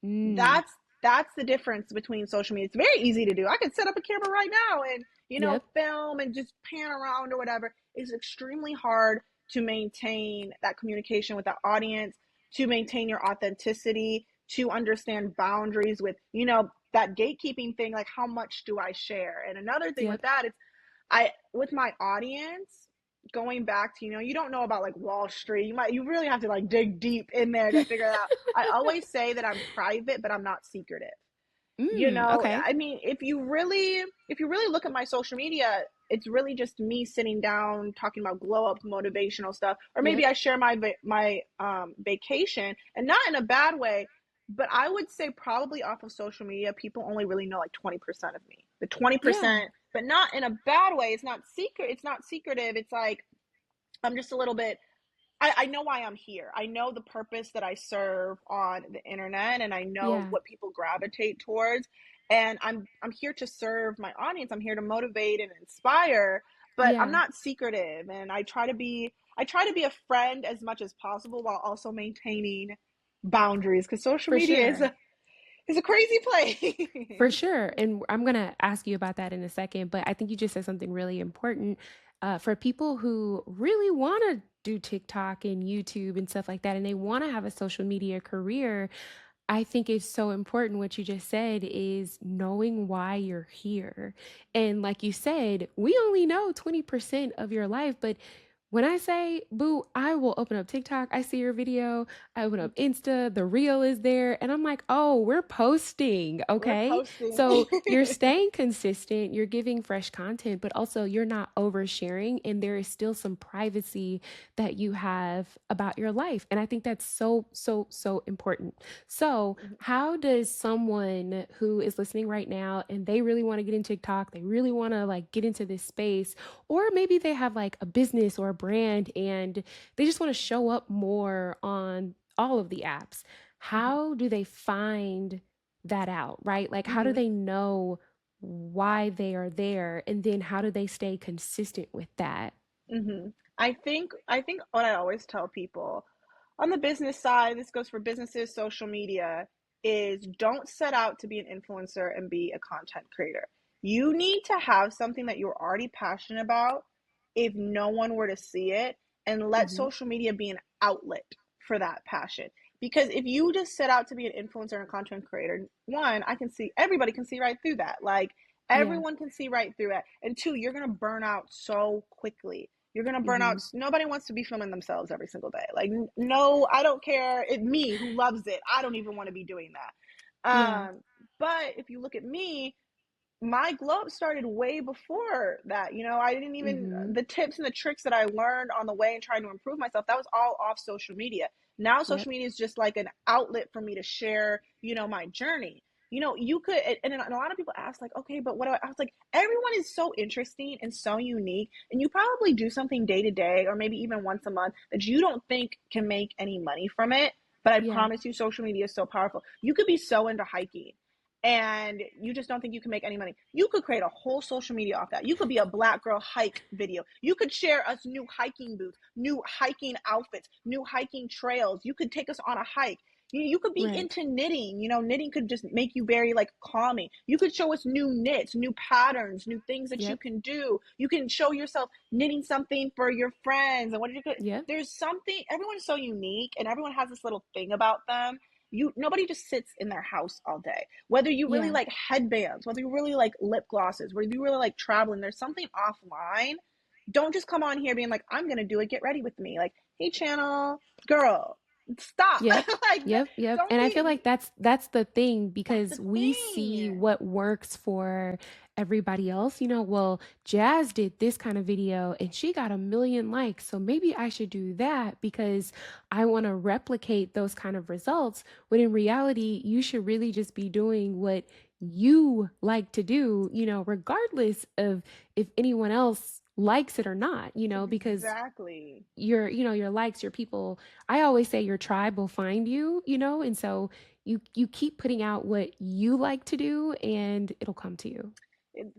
Mm. That's the difference between social media. It's very easy to do. I could set up a camera right now and Yep. film and just pan around or whatever. It's extremely hard to maintain that communication with the audience, to maintain your authenticity, to understand boundaries with that gatekeeping thing, like how much do I share. And another thing with Yep. that, it's I with my audience, going back to you don't know about like Wall Street. You really have to like dig deep in there to figure it out. I always say that I'm private, but I'm not secretive. Okay. I mean, if you really look at my social media, it's really just me sitting down talking about glow up motivational stuff, or maybe Yep. I share my vacation, and not in a bad way, but I would say probably off of social media people only really know like 20% of me, the Yeah. 20%, but not in a bad way. It's not secret, it's not secretive. It's like I'm just a little bit, I know why I'm here. I know the purpose that I serve on the internet, and I know Yeah. what people gravitate towards. And I'm here to serve my audience. I'm here to motivate and inspire, but I'm Yeah. not secretive. And I try to be a friend as much as possible while also maintaining boundaries, because social For media sure. is a crazy For place. sure. And I'm going to ask you about that in a second, but I think you just said something really important for people who really want to do TikTok and YouTube and stuff like that, and they want to have a social media career. I think it's so important what you just said is knowing why you're here. And like you said, we only know 20% of your life, but when I say, boo, I will open up TikTok, I see your video, I open up Insta, the reel is there, and I'm like, oh, we're posting, We're okay? posting. So you're staying consistent, you're giving fresh content, but also you're not oversharing, and there is still some privacy that you have about your life. And I think that's so, so, so important. So, how does someone who is listening right now and they really want to get in TikTok, they really want to like get into this space, or maybe they have like a business or a brand and they just want to show up more on all of the apps, how do they find that out, right? Like, how do hmm they know why they are there? And then how do they stay consistent with that? hmm I think what I always tell people on the business side, this goes for businesses, social media, is don't set out to be an influencer and be a content creator. You need to have something that you're already passionate about if no one were to see it, and let Mm-hmm. social media be an outlet for that passion. Because if you just set out to be an influencer and a content creator, one, I can see everybody can see right through that. Like Yeah. everyone can see right through it. And two, you're going to burn out so quickly. You're gonna burn Mm-hmm. out. Nobody wants to be filming themselves every single day. Like, no, I don't care. Me who loves it, I don't even want to be doing that. Yeah. But if you look at me, my glow up started way before that. I didn't even, Mm-hmm. the tips and the tricks that I learned on the way and trying to improve myself, that was all off social media. Now Yep. social media is just like an outlet for me to share, my journey. You could, and a lot of people ask, like, okay, but what do I was like, everyone is so interesting and so unique, and you probably do something day to day or maybe even once a month that you don't think can make any money from it. But I Yeah. promise you, social media is so powerful. You could be so into hiking and you just don't think you can make any money. You could create a whole social media off that. You could be a black girl hike video. You could share us new hiking boots, new hiking outfits, new hiking trails. You could take us on a hike. You could be Right. into knitting. Knitting could just make you very like calming. You could show us new knits, new patterns, new things that you Yep. can do. You can show yourself knitting something for your friends. And what did you? Yep. There's something. Everyone is so unique, and everyone has this little thing about them. Nobody just sits in their house all day. Whether you really Yeah. like headbands, whether you really like lip glosses, whether you really like traveling, there's something offline. Don't just come on here being like, I'm gonna do it, get ready with me. Like, hey channel, girl, stop. Yep. Like, Yep. Yep. don't And I feel be. like that's the thing That's the because we see thing. what works for everybody else. Well, Jazz did this kind of video and she got 1 million likes. So maybe I should do that because I want to replicate those kind of results. When in reality, you should really just be doing what you like to do, regardless of if anyone else likes it or not, because Exactly. your likes, your people, I always say your tribe will find you, and so you keep putting out what you like to do and it'll come to you.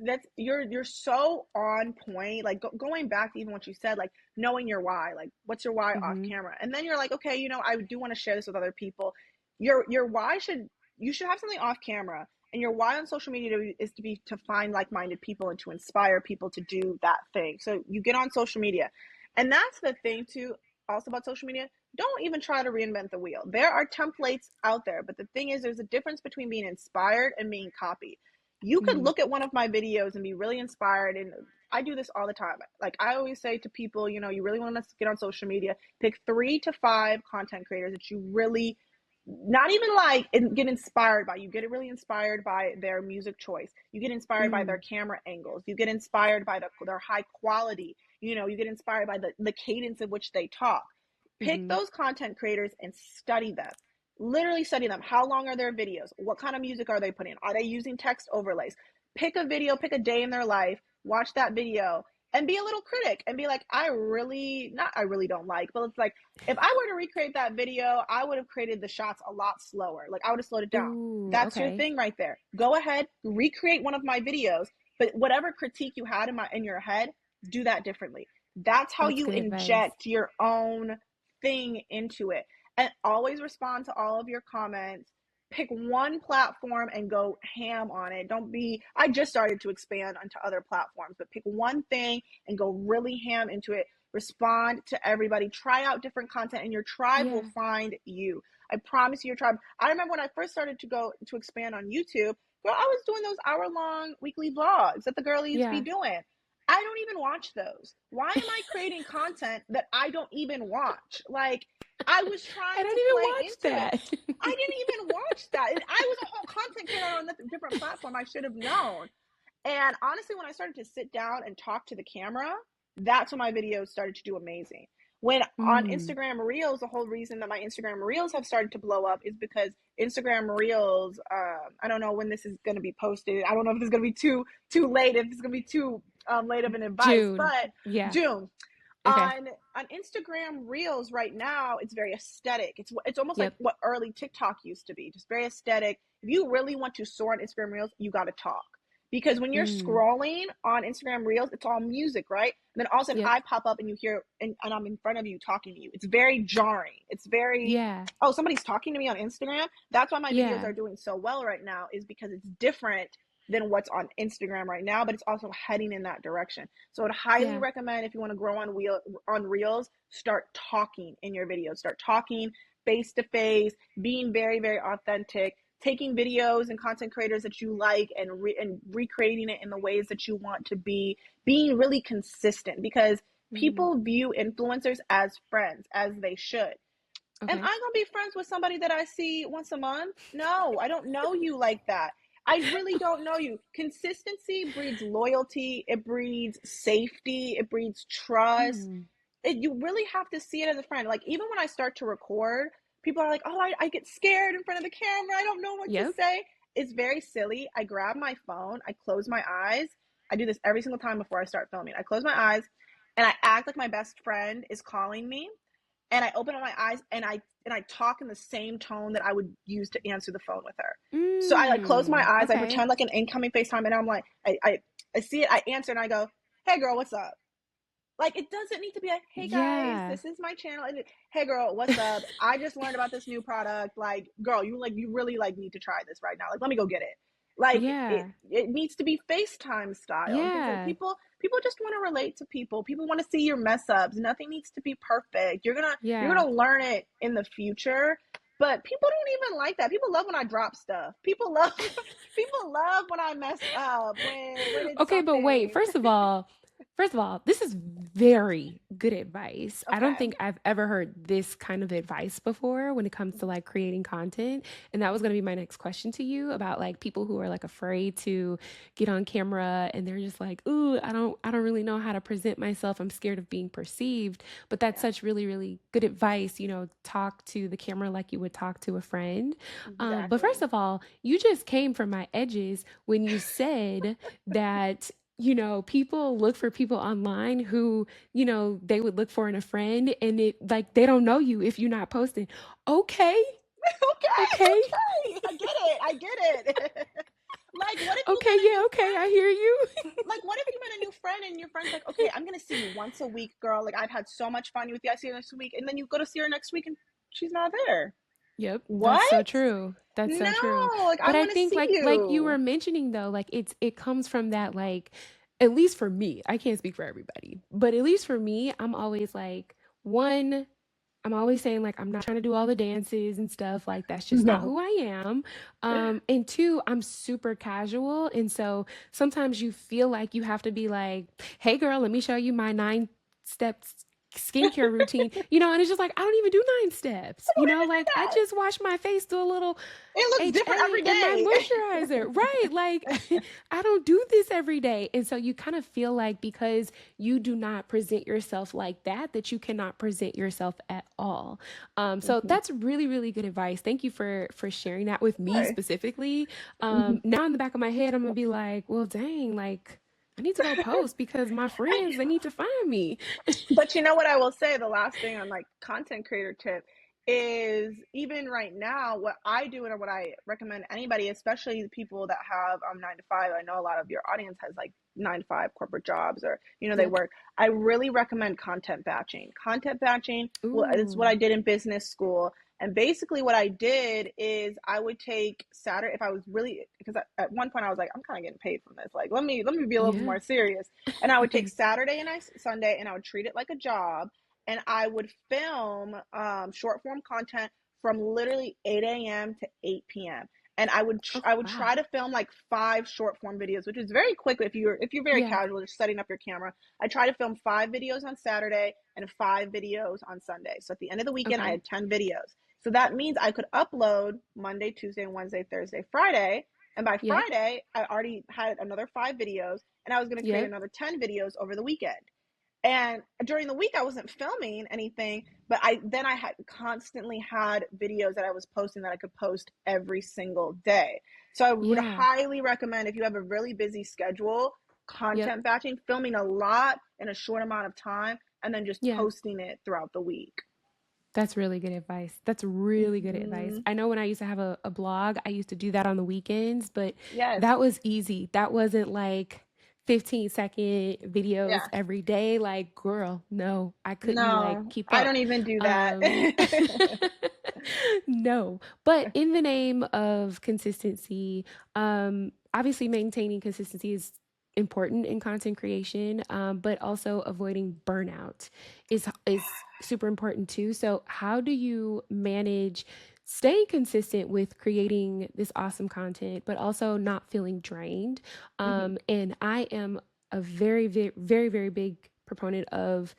That's you're so on point. Like, going back to even what you said, like knowing your why, like what's your why off Mm-hmm. camera, and then you're like, okay, I do want to share this with other people. Your why should, you should have something off camera, and your why on social media is to find like-minded people and to inspire people to do that thing. So you get on social media, and that's the thing too. Also about social media, don't even try to reinvent the wheel. There are templates out there, but the thing is, there's a difference between being inspired and being copied. You could Mm-hmm. look at one of my videos and be really inspired, and I do this all the time. Like, I always say to people, you really want to get on social media, pick 3 to 5 content creators that you really, not even like and get inspired by. You get really inspired by their music choice, you get inspired by their Mm. camera angles, you get inspired by their high quality, you get inspired by the cadence of which they talk. Pick Mm-hmm. those content creators and study them. Literally study them. How long are their videos? What kind of music are they putting? Are they using text overlays? Pick a video, pick a day in their life, watch that video, and be a little critic and be like, I really don't like, but it's like, if I were to recreate that video, I would have created the shots a lot slower. Like, I would have slowed it down. Ooh, That's your okay. thing right there. Go ahead, recreate one of my videos, but whatever critique you had in your head, do that differently. That's how That's you good advice. inject your own thing into it. And always respond to all of your comments. Pick one platform and go ham on it. Don't be, I just started to expand onto other platforms, but pick one thing and go really ham into it. Respond to everybody. Try out different content, and your tribe will Yeah. find you. I promise you, your tribe. I remember when I first started to go to expand on YouTube, girl, I was doing those hour-long weekly vlogs that the girl used to be Yeah. doing. I don't even watch those. Why am I creating content that I don't even watch? Like, I was I trying to play don't into it. even watch I that. didn't even watch that. I was a whole content creator on a different platform. I should have known. And honestly, when I started to sit down and talk to the camera, that's when my videos started to do amazing. When on Mm. Instagram Reels, the whole reason that my Instagram Reels have started to blow up is because Instagram Reels. I don't know when this is going to be posted. I don't know if it's going to be too late. If it's going to be too late of an advice, June. but Yeah. June Okay. on Instagram Reels right now, it's very aesthetic. It's almost like Yep. what early TikTok used to be, just very aesthetic. If you really want to soar on Instagram Reels, you got to talk, because when you're Mm. scrolling on Instagram Reels, it's all music, right? And then all of a sudden, Yep. I pop up and you hear, and I'm in front of you talking to you. It's very jarring. It's very, Yeah. oh, somebody's talking to me on Instagram. That's why my videos Yeah. are doing so well right now, is because it's different than what's on Instagram right now, but it's also heading in that direction. So I'd highly Yeah. recommend, if you want to grow on Reels, start talking in your videos. Start talking face to face, being very, very authentic, taking videos and content creators that you like and recreating it in the ways that you want to be, being really consistent, because Mm. people view influencers as friends, as they should. Am Okay. I gonna be friends with somebody that I see once a month? No, I don't know you like that. I really don't know you. Consistency breeds loyalty, it breeds safety, it breeds trust. Mm. You really have to see it as a friend. Like, even when I start to record, people are like, oh, I get scared in front of the camera. I don't know what to Yep. say. It's very silly. I grab my phone, I close my eyes. I do this every single time before I start filming. I close my eyes and I act like my best friend is calling me, and I open up my eyes and I talk in the same tone that I would use to answer the phone with her. So I like close my eyes, I Okay. pretend like an incoming FaceTime, and I'm like, I see it, I answer, and I go, "Hey girl, what's up?" Like, it doesn't need to be a, "Hey guys, Yeah. this is my channel." And "Hey girl, what's up? I just learned about this new product. Like, girl, you really like need to try this right now. Like, let me go get it." Like, it Yeah. it needs to be FaceTime style and things like Yeah. people just want to relate to people. People want to see your mess ups. Nothing needs to be perfect. You're Yeah. gonna learn it in the future. But people don't even like that. People love when I drop stuff. People love people love when I mess up, when it's Okay, but wait. something. First of all, this is very good advice. I don't Okay. think I've ever heard this kind of advice before when it comes to like creating content. And that was going to be my next question to you about like people who are like afraid to get on camera and they're just like, "Ooh, I don't really know how to present myself. I'm scared of being perceived." But that's Yeah, such really really good advice, talk to the camera like you would talk to a friend. But first exactly. of all, you just came from my edges when you said that people look for people online who, they would look for in a friend and it like they don't know you if you're not posting. Okay. Okay, Okay. okay. I get it. I get it. Like, what if you Okay. met a Yeah. new Okay. I friend? hear you. Like, what if you met a new friend and your friend's like, "Okay, I'm gonna see you once a week, girl. Like, I've had so much fun with you. I see you next week," and then you go to see her next week and she's not there. Yep, that's so What? true. That's so No, true. like, I But I want to think see like you were you. mentioning though, like it comes from that like at least for me, I can't speak for everybody, but at least for me, I'm always like one I'm always saying like I'm not trying to do all the dances and stuff. Like that's just not No. who I am. And two, I'm super casual, and so sometimes you feel like you have to be like, "Hey, girl, let me show you my 9 steps skincare routine." And it's just like I don't even do 9 steps. I don't even do Like I that. just wash my face, do a little It looks different HA every and my day. moisturizer. Right. Like I don't do this every day. And so you kind of feel like because you do not present yourself like that you cannot present yourself at all. So Mhm. that's really, really good advice. Thank you for sharing that with me Okay. specifically. Mhm. Now in the back of my head, I'm gonna be like, well, dang, like I need to go post because my friends they need to find me. But you know what I will say, the last thing on like content creator tip is, even right now, what I do and what I recommend anybody, especially the people that have 9 to 5. I know a lot of your audience has like 9 to 5 corporate jobs, or they Yep. work. I really recommend content batching. Content batching, well, it's what I Ooh. did in business school. And basically, what I did is I would take Saturday, if I was really, because at one point I was like, I'm kind of getting paid from this. Like, let me be a little bit Yeah. more serious. And I would take Saturday and Sunday, and I would treat it like a job, and I would film short form content from literally 8 a.m. to 8 p.m. And Oh I would try wow. to film like 5 short form videos, which is very quick if you're very Yeah. casual, just setting up your camera. I try to film 5 videos on Saturday and 5 videos on Sunday. So at the end of the weekend, I Okay. had 10 videos. So that means I could upload Monday, Tuesday, Wednesday, Thursday, Friday, and by Yep. Friday, I already had another 5 videos, and I was going to create Yep. another 10 videos over the weekend. And during the week, I wasn't filming anything, but I had constantly had videos that I was posting that I could post every single day. So I would Yeah. highly recommend, if you have a really busy schedule, Yep. content batching, filming a lot in a short amount of time, and then just Yeah. posting it throughout the week. That's really good advice. That's really good advice. Hmm. I know when I used to have a blog, I used to do that on the weekends, but Yes. that was easy. That wasn't like 15-second videos Yeah. every day. Like, girl, no, I couldn't like No, keep I up. don't even do that. Um, no, but in the name of consistency, obviously maintaining consistency is important in content creation, but also avoiding burnout is super important too. So, how do you manage staying consistent with creating this awesome content, but also not feeling drained? Mhm. And I am a very, very, very, very big proponent of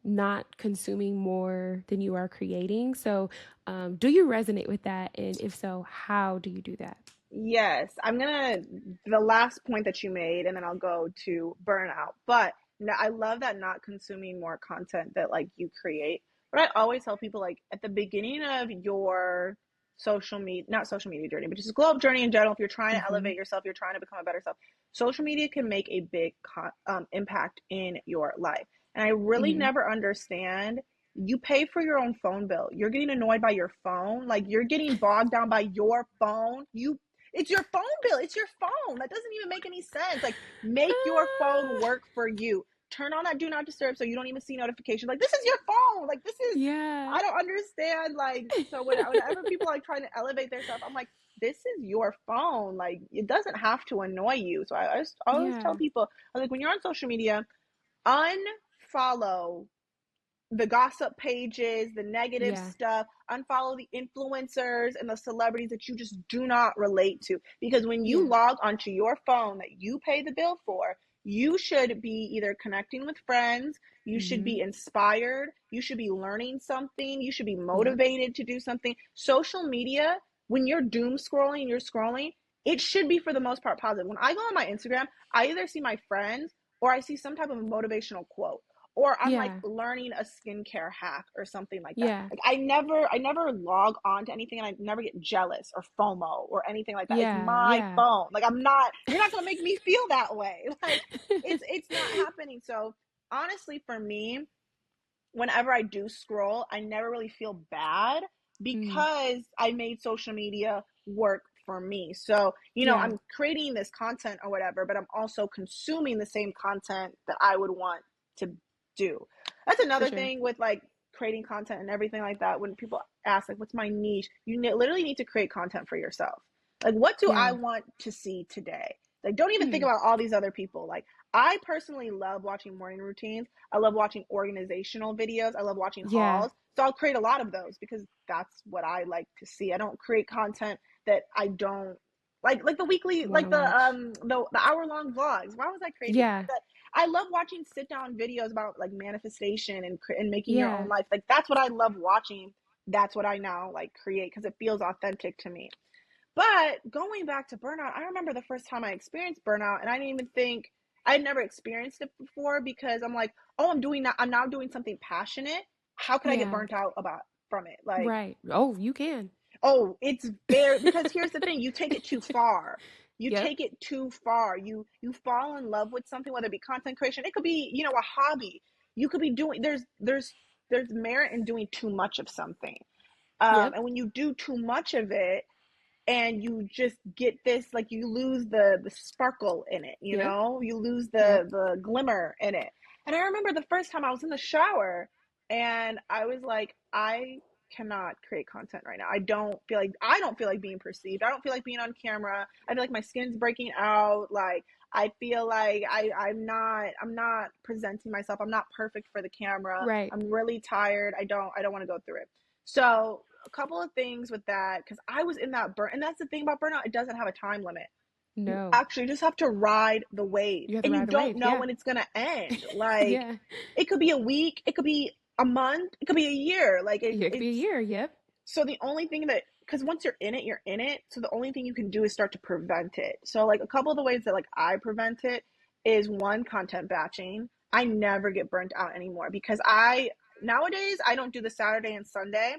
not consuming more than you are creating. So, do you resonate with that? And if so, how do you do that? Yes, the last point that you made, and then I'll go to burnout. But no, I love that not consuming more content that like you create. But I always tell people like at the beginning of your social media, not social media journey, but just glow up journey in general, if you're trying to Mm-hmm. elevate yourself, you're trying to become a better self, social media can make a big impact in your life. And I really Mm-hmm. never understand, you pay for your own phone bill. You're getting annoyed by your phone. Like you're getting bogged down by your phone. It's your phone bill. It's your phone. That doesn't even make any sense. Like, make your phone Ah, work for you. Turn on that do not disturb so you don't even see notifications. Like, this is your phone. Like, this is, yeah. I don't understand. Like, so whenever people are like trying to elevate their stuff, I'm like, this is your phone. Like, it doesn't have to annoy you. So I always tell Yeah. people, I was like, when you're on social media, unfollow the gossip pages, the negative Yeah. stuff, unfollow the influencers and the celebrities that you just do not relate to. Because when you Yeah. log onto your phone that you pay the bill for, you should be either connecting with friends, you should Mm-hmm. be inspired, you should be learning something, you should be Yep. motivated to do something. Social media, when you're doom scrolling and you're scrolling, it should be for the most part positive. When I go on my Instagram, I either see my friends or I see some type of motivational quote, or I'm like Yeah. learning a skincare hack or something like that. Yeah. Like I never log on to anything, and I never get jealous or FOMO or anything like that. It's Yeah. my Yeah. phone. Like you're not gonna make me feel that way. Like it's not happening. So honestly, for me, whenever I do scroll, I never really feel bad Mm. because I made social media work for me. So, Yeah. I'm creating this content or whatever, but I'm also consuming the same content that I would want to do. That's For another sure. thing with like creating content and everything like that. When people ask, like, what's my niche? Literally need to create content for yourself. Like, what do I Yeah. want to see today? Like, don't even think Mm. about all these other people. Like, I personally love watching morning routines. I love watching organizational videos. I love watching Yeah. hauls. So I'll create a lot of those because that's what I like to see. I don't create content that I don't like the weekly, Want to like the watch. the hour long vlogs. Why was I creating that? Yeah. That I love watching sit down videos about like manifestation and making your own Yeah. life. Like that's what I love watching. That's what I now like create because it feels authentic to me. But going back to burnout, I remember the first time I experienced burnout, and I didn't even think I'd never experienced it before because I'm like, oh, I'm now doing something passionate. How could I get Yeah. burnt out about from it? Like, Right. Oh, you can. oh, it's very, because here's the thing, you take it too far. You Yep. take it too far. You fall in love with something, whether it be content creation, it could be, a hobby. You could be doing there's merit in doing too much of something. Yep. And when you do too much of it, and you just get this, like, you lose the sparkle in it, Yep. you lose Yep. the glimmer in it. And I remember the first time I was in the shower and I was like, I cannot create content right now. I don't feel like being perceived. I don't feel like being on camera. I feel like my skin's breaking out. Like, I feel like I'm not presenting myself. I'm not perfect for the camera. Right. I'm really tired. I don't want to go through it. So a couple of things with that, because I was in that burn, and that's the thing about burnout, it doesn't have a time limit. You No. actually just have to ride the wave, You have to and you ride the don't wave. know Yeah. when it's gonna end. Like, Yeah. it could be a week, it could be a month, it could be a year. Like, It could be a it's year. Yep. so the only thing that, because once you're in it, you're in it. So the only thing you can do is start to prevent it. So like a couple of the ways that like I prevent it is, one, content batching. I never get burnt out anymore because I nowadays I don't do the Saturday and Sunday.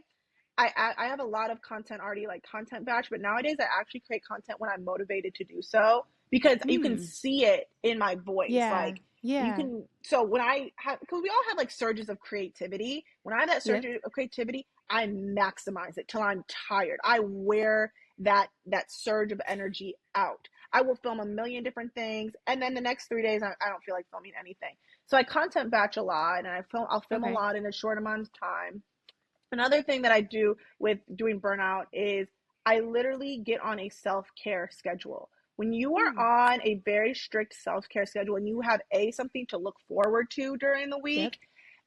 I have a lot of content already, like content batch, but nowadays I actually create content when I'm motivated to do so because you can Mm. see it in my voice. Yeah. Like, you Yeah. can, so when I have, because we all have like surges of creativity. When I have that surge Yep. of creativity, I maximize it till I'm tired. I wear that surge of energy out. I will film a million different things, and then the next 3 days I don't feel like filming anything. So I content batch a lot, and I'll film a Okay. lot in a short amount of time. Another thing that I do with doing burnout is I literally get on a self care schedule. When you are Mm. on a very strict self care schedule and you have something to look forward to during the Yep. week,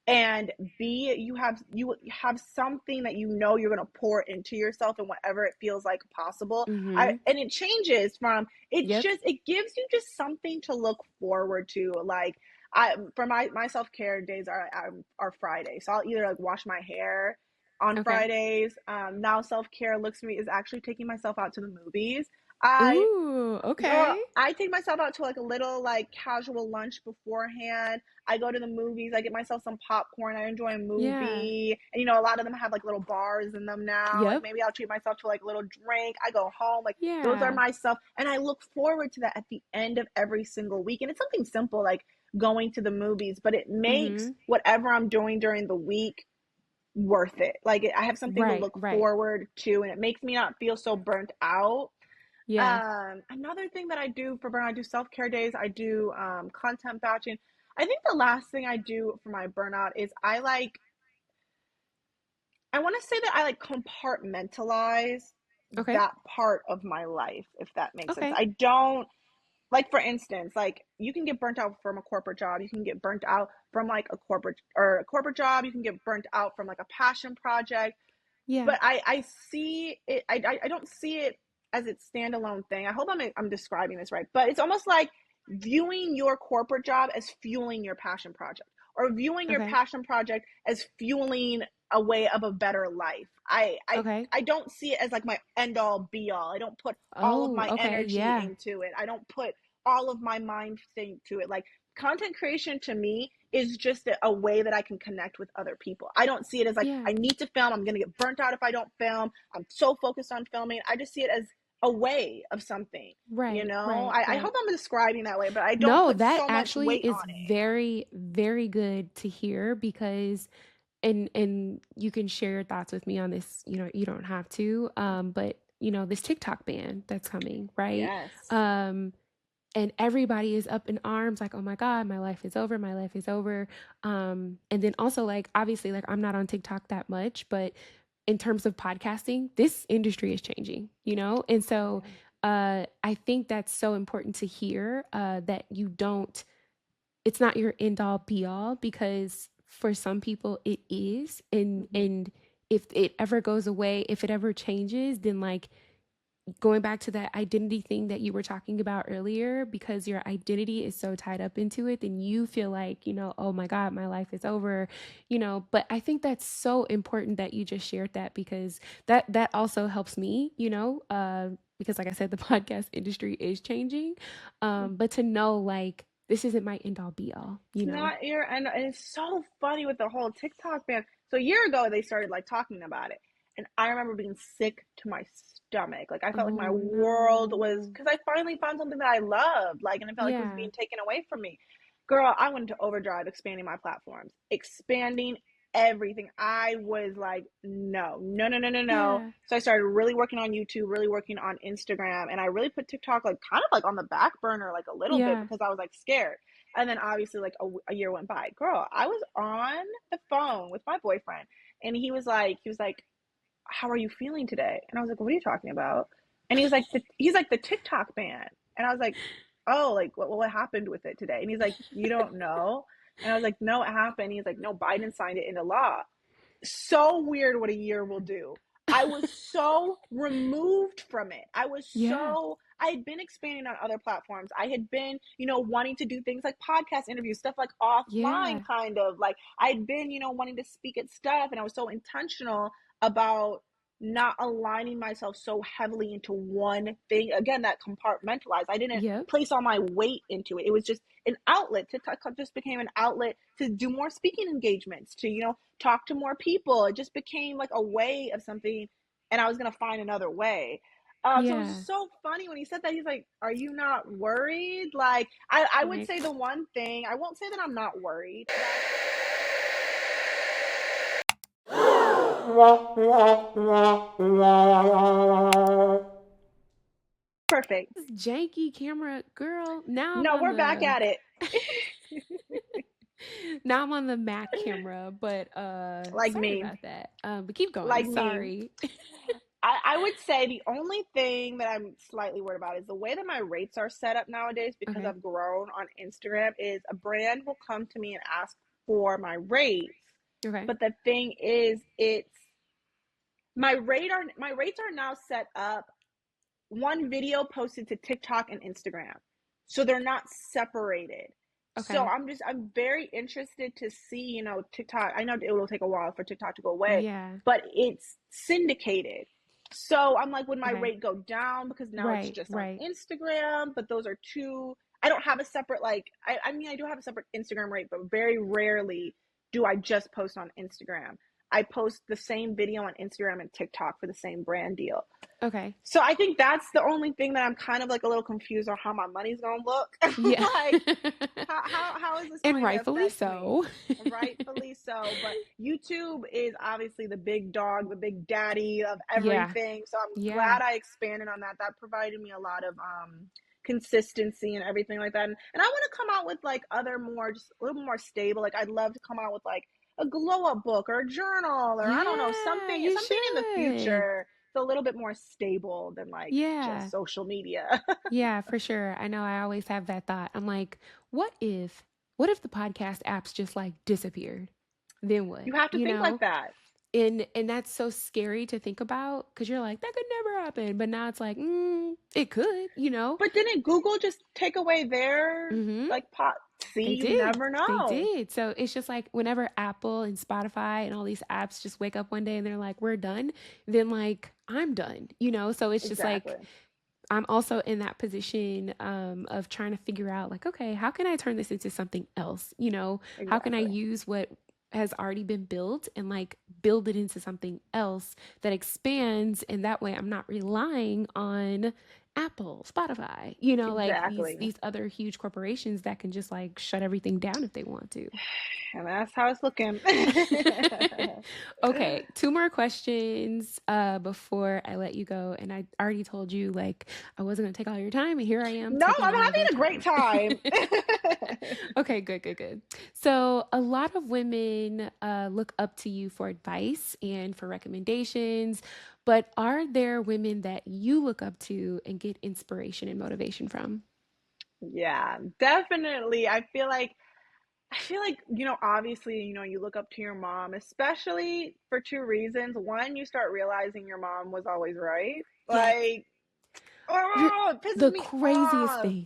and B, you have something that you're going to pour into yourself and whatever it feels like possible. Mm-hmm. And it changes from, Yep. it gives you just something to look forward to. Like, I for my self-care days are Fridays. So I'll either like wash my hair on Okay. Fridays. Now self-care looks for me is actually taking myself out to the movies. I Ooh, Girl, okay. I take myself out to like a little like casual lunch beforehand. I go to the movies, I get myself some popcorn, I enjoy a Yeah. movie. And a lot of them have like little bars in them now. Like Yep. maybe I'll treat myself to like a little drink. I go home, like those are Yeah. my stuff. And I look forward to that at the end of every single week. And it's something simple like going to the movies, but it makes Mm-hmm. whatever I'm doing during the week worth it. Like I have something to Right, look right. forward to, and it makes me not feel so burnt out. Yeah. Another thing that I do for burnout, I do self care days. I do content batching. I think the last thing I do for my burnout is I want to say that I like compartmentalize Okay. that part of my life, if that makes sense. Okay. I don't like, for instance, like you can get burnt out from a corporate job. You can get burnt out from like a corporate job. You can get burnt out from like a passion project, Yeah. but I see it. I don't see it as its standalone thing. I hope I'm describing this right, but it's almost like viewing your corporate job as fueling your passion project, or viewing your Okay. passion project as fueling a way of a better life. Okay. I don't see it as like my end all be all. I don't put all of Oh, my okay. energy Yeah. into it. I don't put all of my mind into it. Like content creation to me is just a way that I can connect with other people. I don't see it as like Yeah. I need to film. I'm gonna get burnt out if I don't film. I'm so focused on filming. I just see it as a way of something. Right, right, I right. hope I'm describing that way, but I don't No, put that so much actually weight is on it. very, very good to hear because and you can share your thoughts with me on this, you don't have to. But this TikTok ban that's coming, right? Yes. Um, and everybody is up in arms like, oh my god, my life is over, my life is over. And then also, like, obviously, like, I'm not on TikTok that much, but in terms of podcasting, this industry is changing, and so Yeah. I think that's so important to hear, that you don't it's not your end all be all, because for some people it is, and Mm-hmm. if it ever goes away, if it ever changes, then, like, going back to that identity thing that you were talking about earlier, because your identity is so tied up into it, then you feel like, oh my God, my life is over, But I think that's so important that you just shared that, because that also helps me, because, like I said, the podcast industry is changing. But to know, like, this isn't my end all be all. It's not your and it's so funny with the whole TikTok ban. So a year ago they started like talking about it. And I remember being sick to my stomach. Like I felt like my Oh world was no. because I finally found something that I loved. Like and it felt like it was Yeah. being taken away from me. Girl, I went into overdrive expanding my platforms, expanding everything. I was like, no, no, no, no, no, no. Yeah. So I started really working on YouTube, really working on Instagram, and I really put TikTok like kind of like on the back burner like a little bit Yeah. because I was like scared. And then obviously like a year went by. Girl, I was on the phone with my boyfriend and he was like, how are you feeling today? And I was like, what are you talking about? And he's like the TikTok ban. And I was like, oh, like what happened with it today? And he's like, you don't know? And I was like, no, it happened. He's like, no, Biden signed it into law. So weird what a year will do. I was so removed from it. Yeah. I had been expanding on other platforms. I had been, wanting to do things like podcast interviews, stuff like offline, Yeah. kind of like I'd been, wanting to speak at stuff. And I was so intentional about not aligning myself so heavily into one thing. Again, that compartmentalized. I didn't Yep. place all my weight into it. It was just an outlet. TikTok just became an outlet to do more speaking engagements, to, talk to more people. It just became like a way of something, and I was gonna find another way. So it was Yeah. just so funny when he said that. He's like, "Are you not worried?" Like, I would Right. say the one thing I won't say that I'm not worried about it. Perfect. This janky camera, girl. Now I'm No, on we're back the at it. now I'm on the Mac camera, but Like sorry me, about that. But keep going. like me. Sorry. I would say the only thing that I'm slightly worried about is the way that my rates are set up nowadays because Okay. I've grown on Instagram is a brand will come to me and ask for my rates. Okay. But the thing is it's my rates are now set up one video posted to TikTok and Instagram. So they're not separated. So Okay. I'm very interested to see, TikTok. I know it will take a while for TikTok to go away, Yeah. but it's syndicated. So I'm like, would my Okay. rate go down because now it's Right. just on Right. Instagram? But those are two. I don't have a separate, like, I mean, I do have a separate Instagram rate, but very rarely do I just post on Instagram. I post the same video on Instagram and TikTok for the same brand deal. Okay. So I think that's the only thing that I'm kind of like a little confused on how my money's gonna look. Yeah. Like, how is this And going to rightfully affect me? so. Rightfully so. But YouTube is obviously the big dog, the big daddy of Yeah. everything. So I'm Yeah. glad I expanded on that. That provided me a lot of consistency and everything like that. And I want to come out with like other more, just a little more stable. Like I'd love to come out with like a glow up book or a journal, or I don't know, Yeah, you something in the should. future. It's a little bit more stable than like Yeah. just social media. Yeah, for sure. I know I always have that thought. I'm like, what if what if the podcast apps just like disappeared? Then what? You have to You think like know? that. And that's so scary to think about because you're like, that could never happen. But now it's like, it could, you know? But didn't Google just take away their Mm-hmm. like pot? See, They you did. never They know. did. So it's just like whenever Apple and Spotify and all these apps just wake up one day and they're like, we're done, then like I'm done, you know? So it's just like Exactly. I'm also in that position of trying to figure out, like, okay, how can I turn this into something else? You know, how can I Exactly. use what has already been built and like build it into something else that expands? And that way I'm not relying on Apple, Spotify, you know, like these Exactly. these other huge corporations that can just like shut everything down if they want to. And that's how it's looking. Okay, two more questions before I let you go. And I already told you like I wasn't gonna take all your time, and here I am No, taking I'm all of having your a great time. time. Okay, good, good, good. So a lot of women look up to you for advice and for recommendations, but are there women that you look up to and get inspiration and motivation from? Yeah, definitely. I feel like, obviously, you look up to your mom, especially for two reasons. One, you start realizing your mom was always right. Yes, Like, you're oh, it pisses the me craziest off. thing.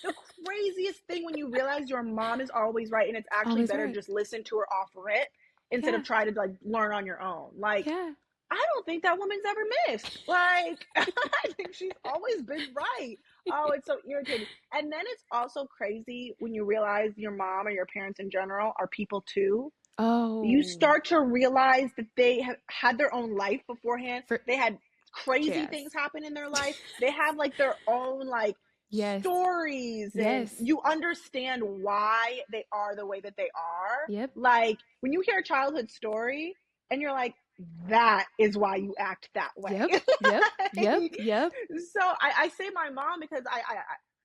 The craziest thing when you realize your mom is always right and it's actually Always better to right. just listen to her off rip instead of Yeah, try to like learn on your own. Like, yeah, I don't think that woman's ever missed. Like, I think she's always been right. Oh, it's so irritating. And then it's also crazy when you realize your mom or your parents in general are people too. You Oh, start to realize that they have had their own life beforehand. for They had crazy things yes, happen in their life. They have like their own like yes, stories, and yes, you understand why they are the way that they are. yep, Like when you hear a childhood story and you're like, that is why you act that way. yep, yep, yep, Like, yep. so I say my mom because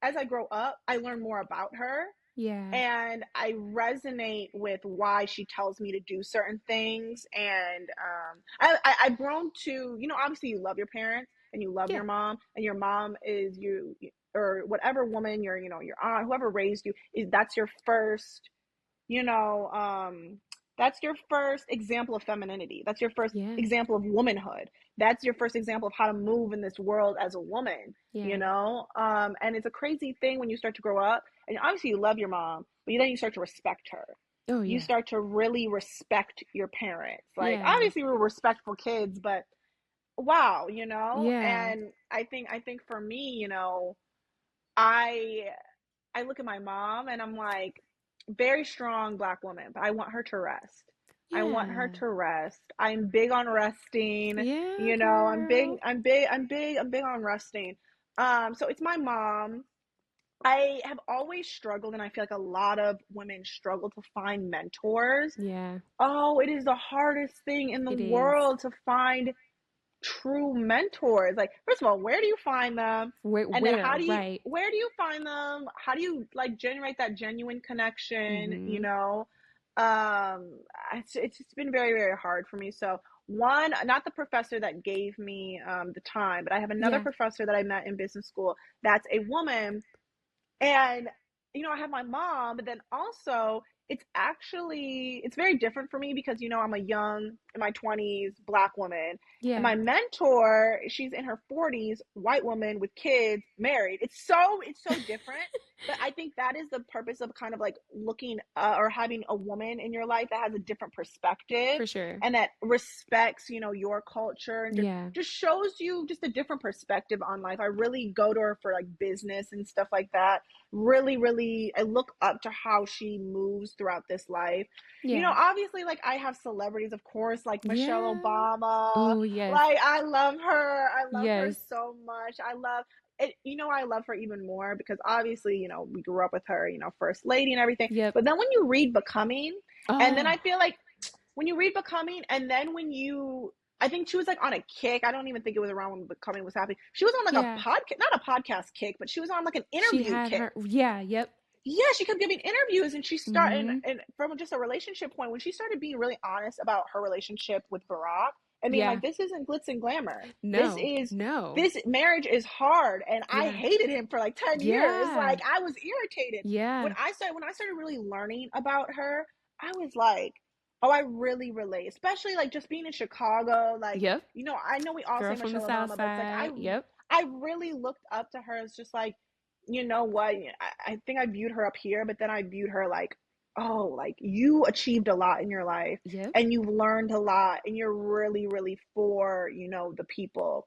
as I grow up, I learn more about her Yeah, and I resonate with why she tells me to do certain things. And I've grown to, obviously you love your parents and you love yeah, your mom is you, or whatever woman your aunt, whoever raised you, is that's your first, you know, that's your first example of femininity. That's your first yeah, example of womanhood. That's your first example of how to move in this world as a woman, yeah. And it's a crazy thing when you start to grow up and obviously you love your mom, but then you start to respect her. Oh You yeah, start to really respect your parents. Like yeah, obviously we're respectful kids, but wow, yeah, and I think for me, I I look at my mom and I'm like, very strong black woman, but I want her to rest. I want her yeah, to rest. I'm big on resting. yeah, I'm big, girl. I'm big on resting. So it's my mom. I have always struggled, and I feel like a lot of women struggle to find mentors. Yeah, Oh, it is the hardest thing in the it is. world to find true mentors. Like, first of all, where do you find them? And then Where, right? where do you find them? How do you like generate that genuine connection? Mm-hmm. It's been very, very hard for me. So one, not the professor that gave me the time, but I have another Yeah. professor that I met in business school that's a woman, and I have my mom, but then also it's very different for me because, I'm a young, in my 20s, Black woman. And Yeah. my mentor, she's in her 40s, white woman with kids, married. It's so different. But I think that is the purpose of kind of like looking or having a woman in your life that has a different perspective For sure. and that respects, your culture and just Yeah. just shows you just a different perspective on life. I really go to her for like business and stuff like that. Really, really, I look up to how she moves throughout this life. Yeah. Obviously, like I have celebrities, of course, like Michelle Yeah. Obama. Oh, yes. Like I love her. I love her Yes. so much. I love it. I love her even more because obviously, we grew up with her, first lady and everything. Yep. But then when you read Becoming, and then I Oh, feel like when you read Becoming, and then I think she was like on a kick. I don't even think it was around when Becoming was happening. She was on like a yeah. podcast, not a podcast kick, but she was on like an She interview had kick. her. Yeah. Yep. Yeah, she kept giving interviews, and she started, Mm-hmm. and from just a relationship point, when she started being really honest about her relationship with Barack, I mean, Yeah. like, this isn't glitz and glamour. This No. is No. this marriage is hard, and I Yeah. hated him for like 10 years. Yeah. Like, I was irritated. Yeah. When I started really learning about her, I was like, oh, I really relate, especially like just being in Chicago. Like, Yep. I know we all say Girl from the Michelle South Obama, but it's like Side. Yep. I really looked up to her as just like, you know what? I think I viewed her up here, but then I viewed her like, oh, like you achieved a lot in your life Yep. and you've learned a lot and you're really, really for, the people.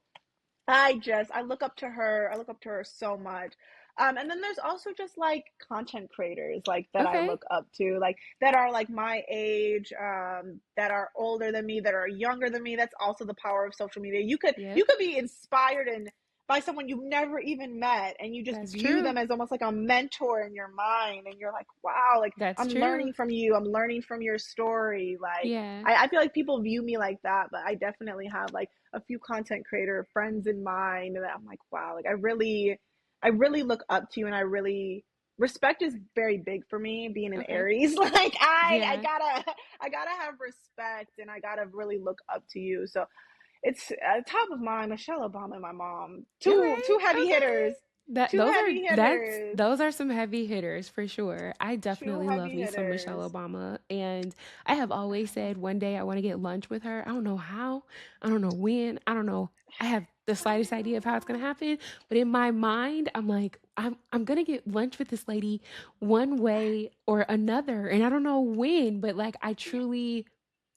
I look up to her. I look up to her so much. And then there's also just like content creators like that I Okay. look up to, like that are like my age, that are older than me, that are younger than me. That's also the power of social media. You Yep. could be inspired and by someone you've never even met, and you just That's view true. them as almost like a mentor in your mind, and you're like, wow, like That's I'm true. learning from you. I'm learning from your story. Like Yeah. I feel like people view me like that, but I definitely have like a few content creator friends in mind that I'm like, wow, like I really look up to you, and respect is very big for me being an Okay. Aries. Like Yeah. I gotta have respect, and I gotta really look up to you. So it's top of mind, Michelle Obama and my mom. Two Okay. heavy Okay. hitters. That Two heavy hitters. those are some heavy hitters for sure. I Two definitely love heavy me some Michelle hitters. Obama, and I have always said one day I want to get lunch with her. I don't know how, I don't know when, I don't know. I have the I slightest idea of how it's gonna know. happen, but in my mind, I'm like, I'm gonna get lunch with this lady one way or another, and I don't know when, but like I truly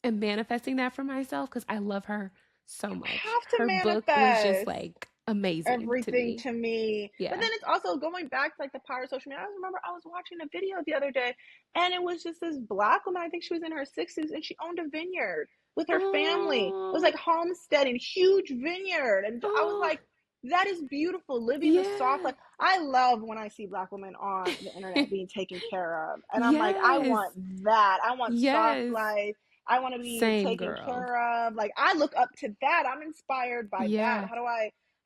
am manifesting that for myself because I love her so You much. have to Her book was just manifest like amazing to everything me. to me. But Yeah. then it's also going back to like the power of social media. I remember I was watching a video the other day, and it was just this Black woman. I think she was in her 60s, and she owned a vineyard with her family. It was Oh, like homesteading, huge vineyard. And I was oh, like, that is beautiful. Living the soft yeah. life. I love when I see Black women on the internet being taken care of. And I'm like, I Yes. want that. I want soft Yes. life. I want to be Same taken girl. care of. Like I look up to that. I'm inspired by that. Yeah. How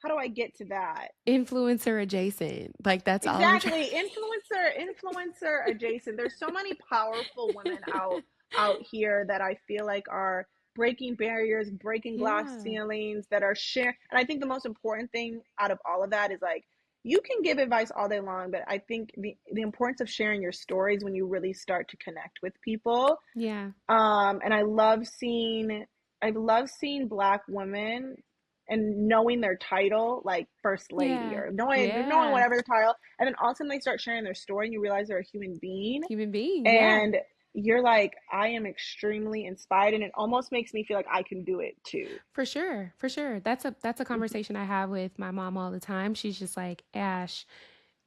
do I get to that? Influencer adjacent. Like that's all I'm trying. Exactly. Influencer adjacent. There's so many powerful women out here that I feel like are breaking barriers, breaking glass Yeah. ceilings, that are sharing. And I think the most important thing out of all of that is like you can give advice all day long, but I think the importance of sharing your stories when you really start to connect with people. Yeah. And I love seeing Black women and knowing their title, like first lady, Yeah. or knowing Yeah. whatever the title, and then all of a sudden they start sharing their story, and you realize they're a human being, Human being. Yeah. and you're like, I am extremely inspired, and it almost makes me feel like I can do it too. For sure. For sure. That's a conversation I have with my mom all the time. She's just like, Ash,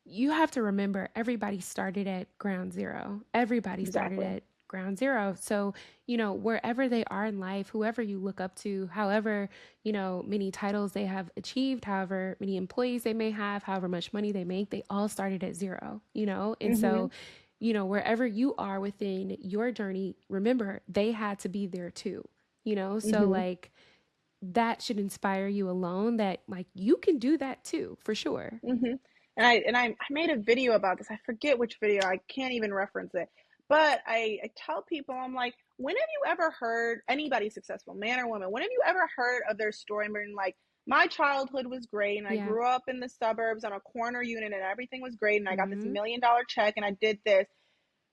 you have to remember everybody started at ground zero. Everybody started Exactly. at ground zero. So, wherever they are in life, whoever you look up to, however, many titles they have achieved, however many employees they may have, however much money they make, they all started at zero. And Hmm. so, wherever you are within your journey, remember they had to be there too. So, Hmm. like, that should inspire you alone that, like, you can do that too, for sure. Hmm. And I made a video about this. I forget which video. I can't even reference it. But I tell people, I'm like, when have you ever heard anybody successful, man or woman? When have you ever heard of their story and been like, my childhood was great and I Yeah. grew up in the suburbs on a corner unit and everything was great and I got this Mm-hmm. $1 million check and I did this.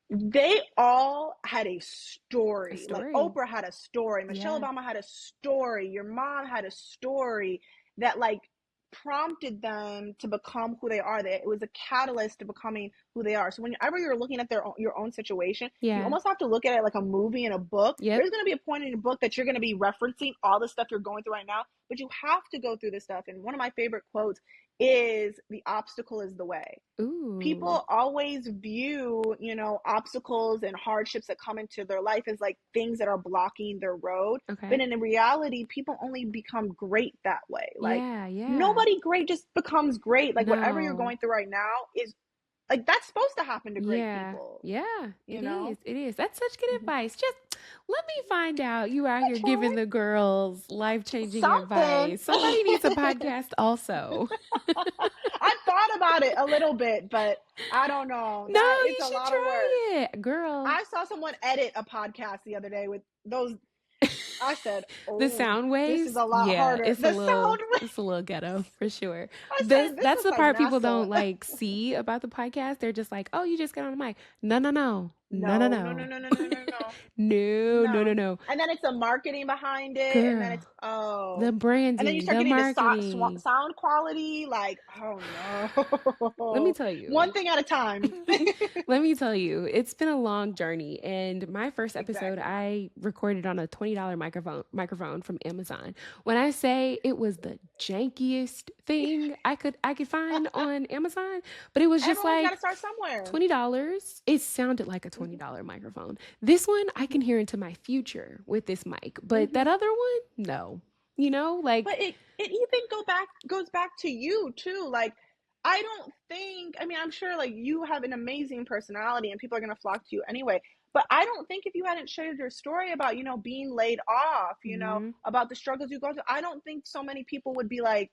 They all had a A story. Like story. Oprah had a story, Michelle Yeah. Obama had a story, your mom had a story that like prompted them to become who they are. That it was a catalyst to becoming who they are. So whenever you're looking at your own situation, you Yeah. almost have to look at it like a movie and a book. Yep. There's going to be a point in the book that you're going to be referencing all the stuff you're going through right now, but you have to go through this stuff. And one of my favorite quotes is the obstacle is the way. Ooh. People always view, obstacles and hardships that come into their life as like things that are blocking their road. But Okay. in reality, people only become great that way. Like Yeah. Yeah. nobody great just becomes great. Like whatever you're No. going through right now is like that's supposed to happen to great Yeah. people, Yeah. you It know? is. It is. That's such good Mhm. advice. Just let me find out you out I here giving try the girls life changing something. advice. Somebody needs a podcast also. I thought about it a little bit, but I don't know. No, That it's you a should lot of work. try it, girl. I saw someone edit a podcast the other day with those. I said, The "Oh, sound this is waves, a lot yeah, harder." The sound. it's a little ghetto for sure. I This said, "This that's looks the like part people NASA." don't like see about the podcast. They're just like, oh, you just get on the mic. No, no, no, no, no, No, no, no, no, no, no, no, no, no, no, no, no, no. no, And then it's the marketing behind it, and then it's girl. The and then you branding, start the getting the marketing. sound quality. Like, oh Let me no, tell one you. thing at a time. Let me tell you, it's been a long journey. And my first episode, Exactly. I recorded on a $20 microphone from Amazon. When I say it was the jankiest thing I could find on Amazon, but it was just Everyone's got to like start somewhere. $20. It sounded like a Hmm. $20 microphone. This one I can Hmm. hear into my future with this mic, but that Hmm. other one, no. You know, like But it even goes back to you too. Like I don't think, I mean, I'm sure like you have an amazing personality and people are going to flock to you anyway, but I don't think if you hadn't shared your story about, being laid off, mhm. about the struggles you go through, I don't think so many people would be like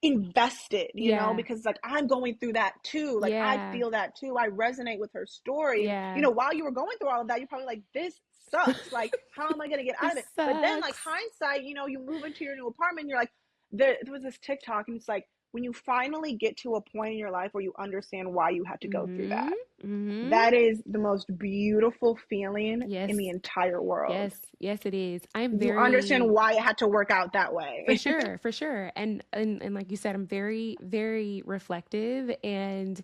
invested, Yeah. because like I'm going through that too. Like I Yeah. feel that too. I resonate with her story. And Yeah. while you were going through all of that, you're probably like, this sucks. Like, how am I gonna get out of This it? But then like sucks. hindsight, you move into your new apartment, you're like, there was this TikTok, and it's like when you finally get to a point in your life where you understand why you had to go through Mhm. that. Mhm. That is the most beautiful feeling in Yes. the entire world. Yes. Yes it is. I'm You understand very why it had to work out that for way. sure, for sure. And like you said, I'm very very reflective and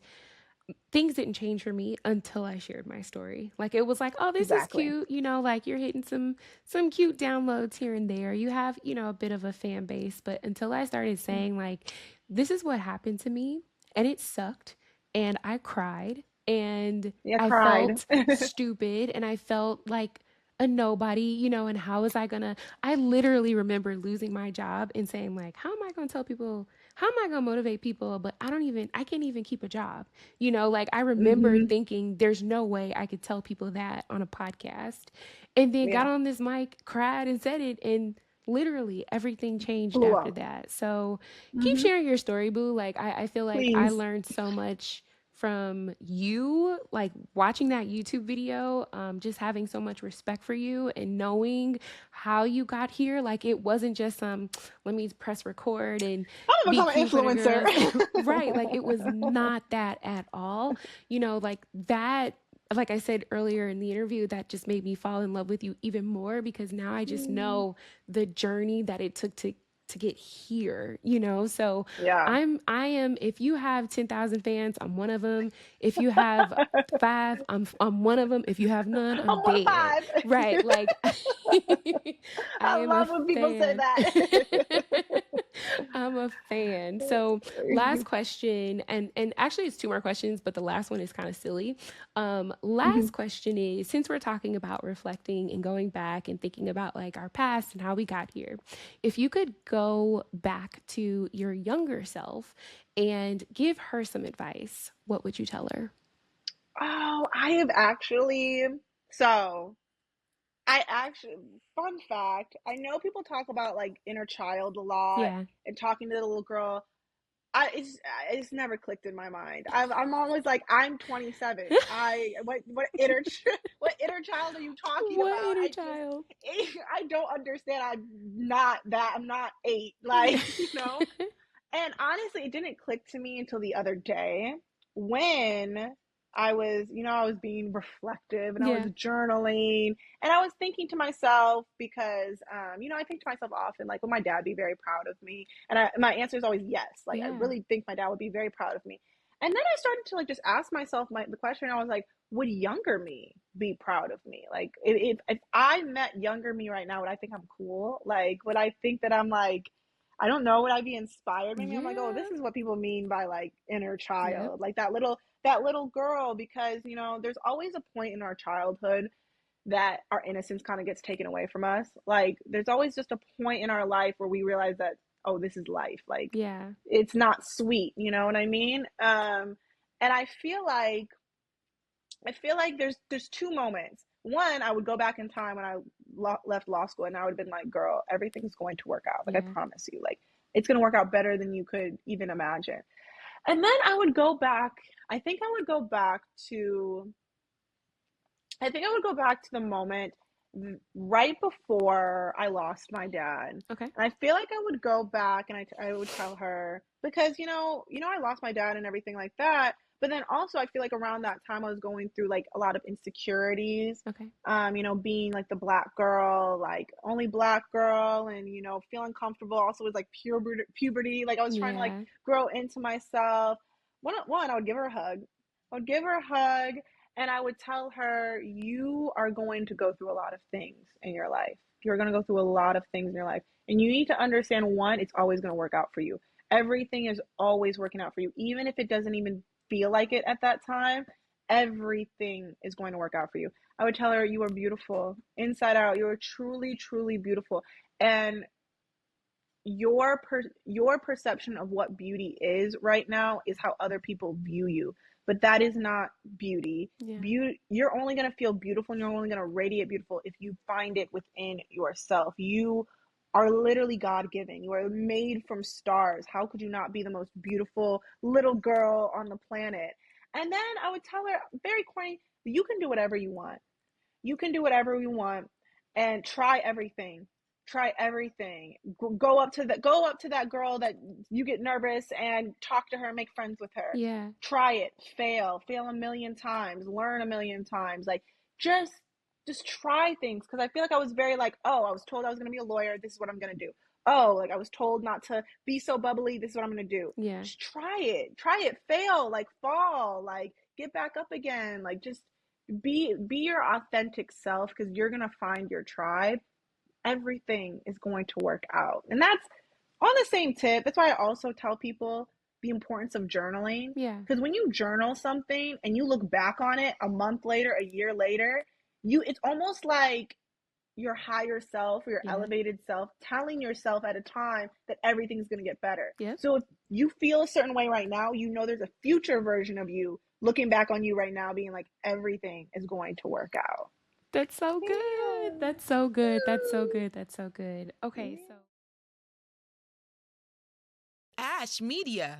things didn't change for me until I shared my story. Like it was like, "Oh, this is Exactly. cute." Like you're hitting some cute downloads here and there. You have, a bit of a fan base, but until I started saying like, "This is what happened to me and it sucked and I cried and Yeah, I cried. felt stupid and I felt like a nobody, and how was I gonna I literally remember losing my job and saying like, how am I gonna tell people how am I gonna motivate people? But I can't even keep a job. Like I remember Hmm. thinking there's no way I could tell people that on a podcast. And then got Yeah, on this mic, cried and said it and literally everything changed blew after up. that. So keep Hmm. sharing your story, boo. Like I feel like I Please. learned so much from you, like watching that YouTube video, just having so much respect for you and knowing how you got here. Like it wasn't just let me press record and I'm gonna be become an cute for the influencer. girls. Right. Like it was not that at all. Like that, like I said earlier in the interview, that just made me fall in love with you even more because now I just know the journey that it took to get here. So Yeah. I am, if you have 10,000 fans, I'm one of them. If you have five, I'm one of them. If you have none, I'm I'm one of dead. five. Right. Like I I am a love when people say fan. that. I'm a fan. So, last question, and actually it's two more questions, but the last one is kind of silly. Last question is, since we're talking about reflecting and going back and thinking about like our past and how we got here, if you could go back to your younger self and give her some advice, what would you tell her? Oh, I have actually. So, I actually, fun fact, I know people talk about like inner child a lot Yeah. and talking to the little girl. it's never clicked in my mind. I'm always like, I'm 27. What inner child are you talking What about? inner child? I don't understand. I'm not 8. Yeah. Like, And honestly, it didn't click to me until the other day when I was being reflective and I was Yeah. journaling and I was thinking to myself because, I think to myself often, like, would my dad be very proud of me? And my answer is always yes. Like, I Yeah. really think my dad would be very proud of me. And then I started to like just ask myself the question. I was like, would younger me be proud of me? Like, if I met younger me right now, would I think I'm cool? Like, would I think that I'm like, I don't know, would I be inspired? Maybe I'm like, oh, Yeah. this is what people mean by like inner Yep. child, like that little girl, because there's always a point in our childhood that our innocence kind of gets taken away from us. Like there's always just a point in our life where we realize that, oh, this is life. Like Yeah. it's not sweet, you know what I mean? And I feel like there's two moments. One, I would go back in time when I left law school, and I would have been like, "Girl, everything's going to work out. Like I Yeah. promise you. Like it's going to work out better than you could even imagine." And then I would go back. I think I would go back to. I think I would go back to the moment right before I lost my dad. Okay. And I feel like I would go back and I would tell her because I lost my dad and everything like that. But then also I feel like around that time I was going through like a lot of insecurities. Okay. Being like the black girl, like only black girl, and feeling comfortable also with like puberty. Like I was trying to like Yeah. grow into myself. One, I would give her a hug. I would give her a hug and I would tell her, you are going to go through a lot of things in your life. You're going to go through a lot of things in your life. And you need to understand one, it's always going to work out for you. Everything is always working out for you. Even if it doesn't even feel like it at that time, everything is going to work out for you. I would tell her, you are beautiful inside out. You are truly, truly beautiful. And your perception of what beauty is right now is how other people view you, but that is not beauty. Yeah. You're only going to feel beautiful and you're only going to radiate beautiful if you find it within yourself. You are literally god-given. You are made from stars. How could you not be the most beautiful little girl on the planet? And then I would tell her, very corny, you can do whatever you want. You can do whatever you want and try everything. Try everything. Go up to that girl that you get nervous and talk to her, make friends with her. Yeah. Try it. Fail a million times, learn a million times. Like just just try things, because I feel like I was very like, oh, I was told I was going to be a lawyer, this is what I'm going to do. Oh, like I was told not to be so bubbly, this is what I'm going to do. Yeah. Just try it. Try it, fail, like fall, like get back up again. Like just be your authentic self, because you're going to find your tribe. Everything is going to work out. And that's on the same tip. That's why I also tell people the importance of journaling, Yeah. because when you journal something and you look back on it a month later, a year later, it's almost like your higher self or your Yeah. elevated self telling yourself at a time that everything's going to get better. Yep. So if you feel a certain way right now, there's a future version of you looking back on you right now being like, everything is going to work out. That's so good. Yeah. That's so good. That's so good. That's so good. Okay, so Yeah. AshMedia.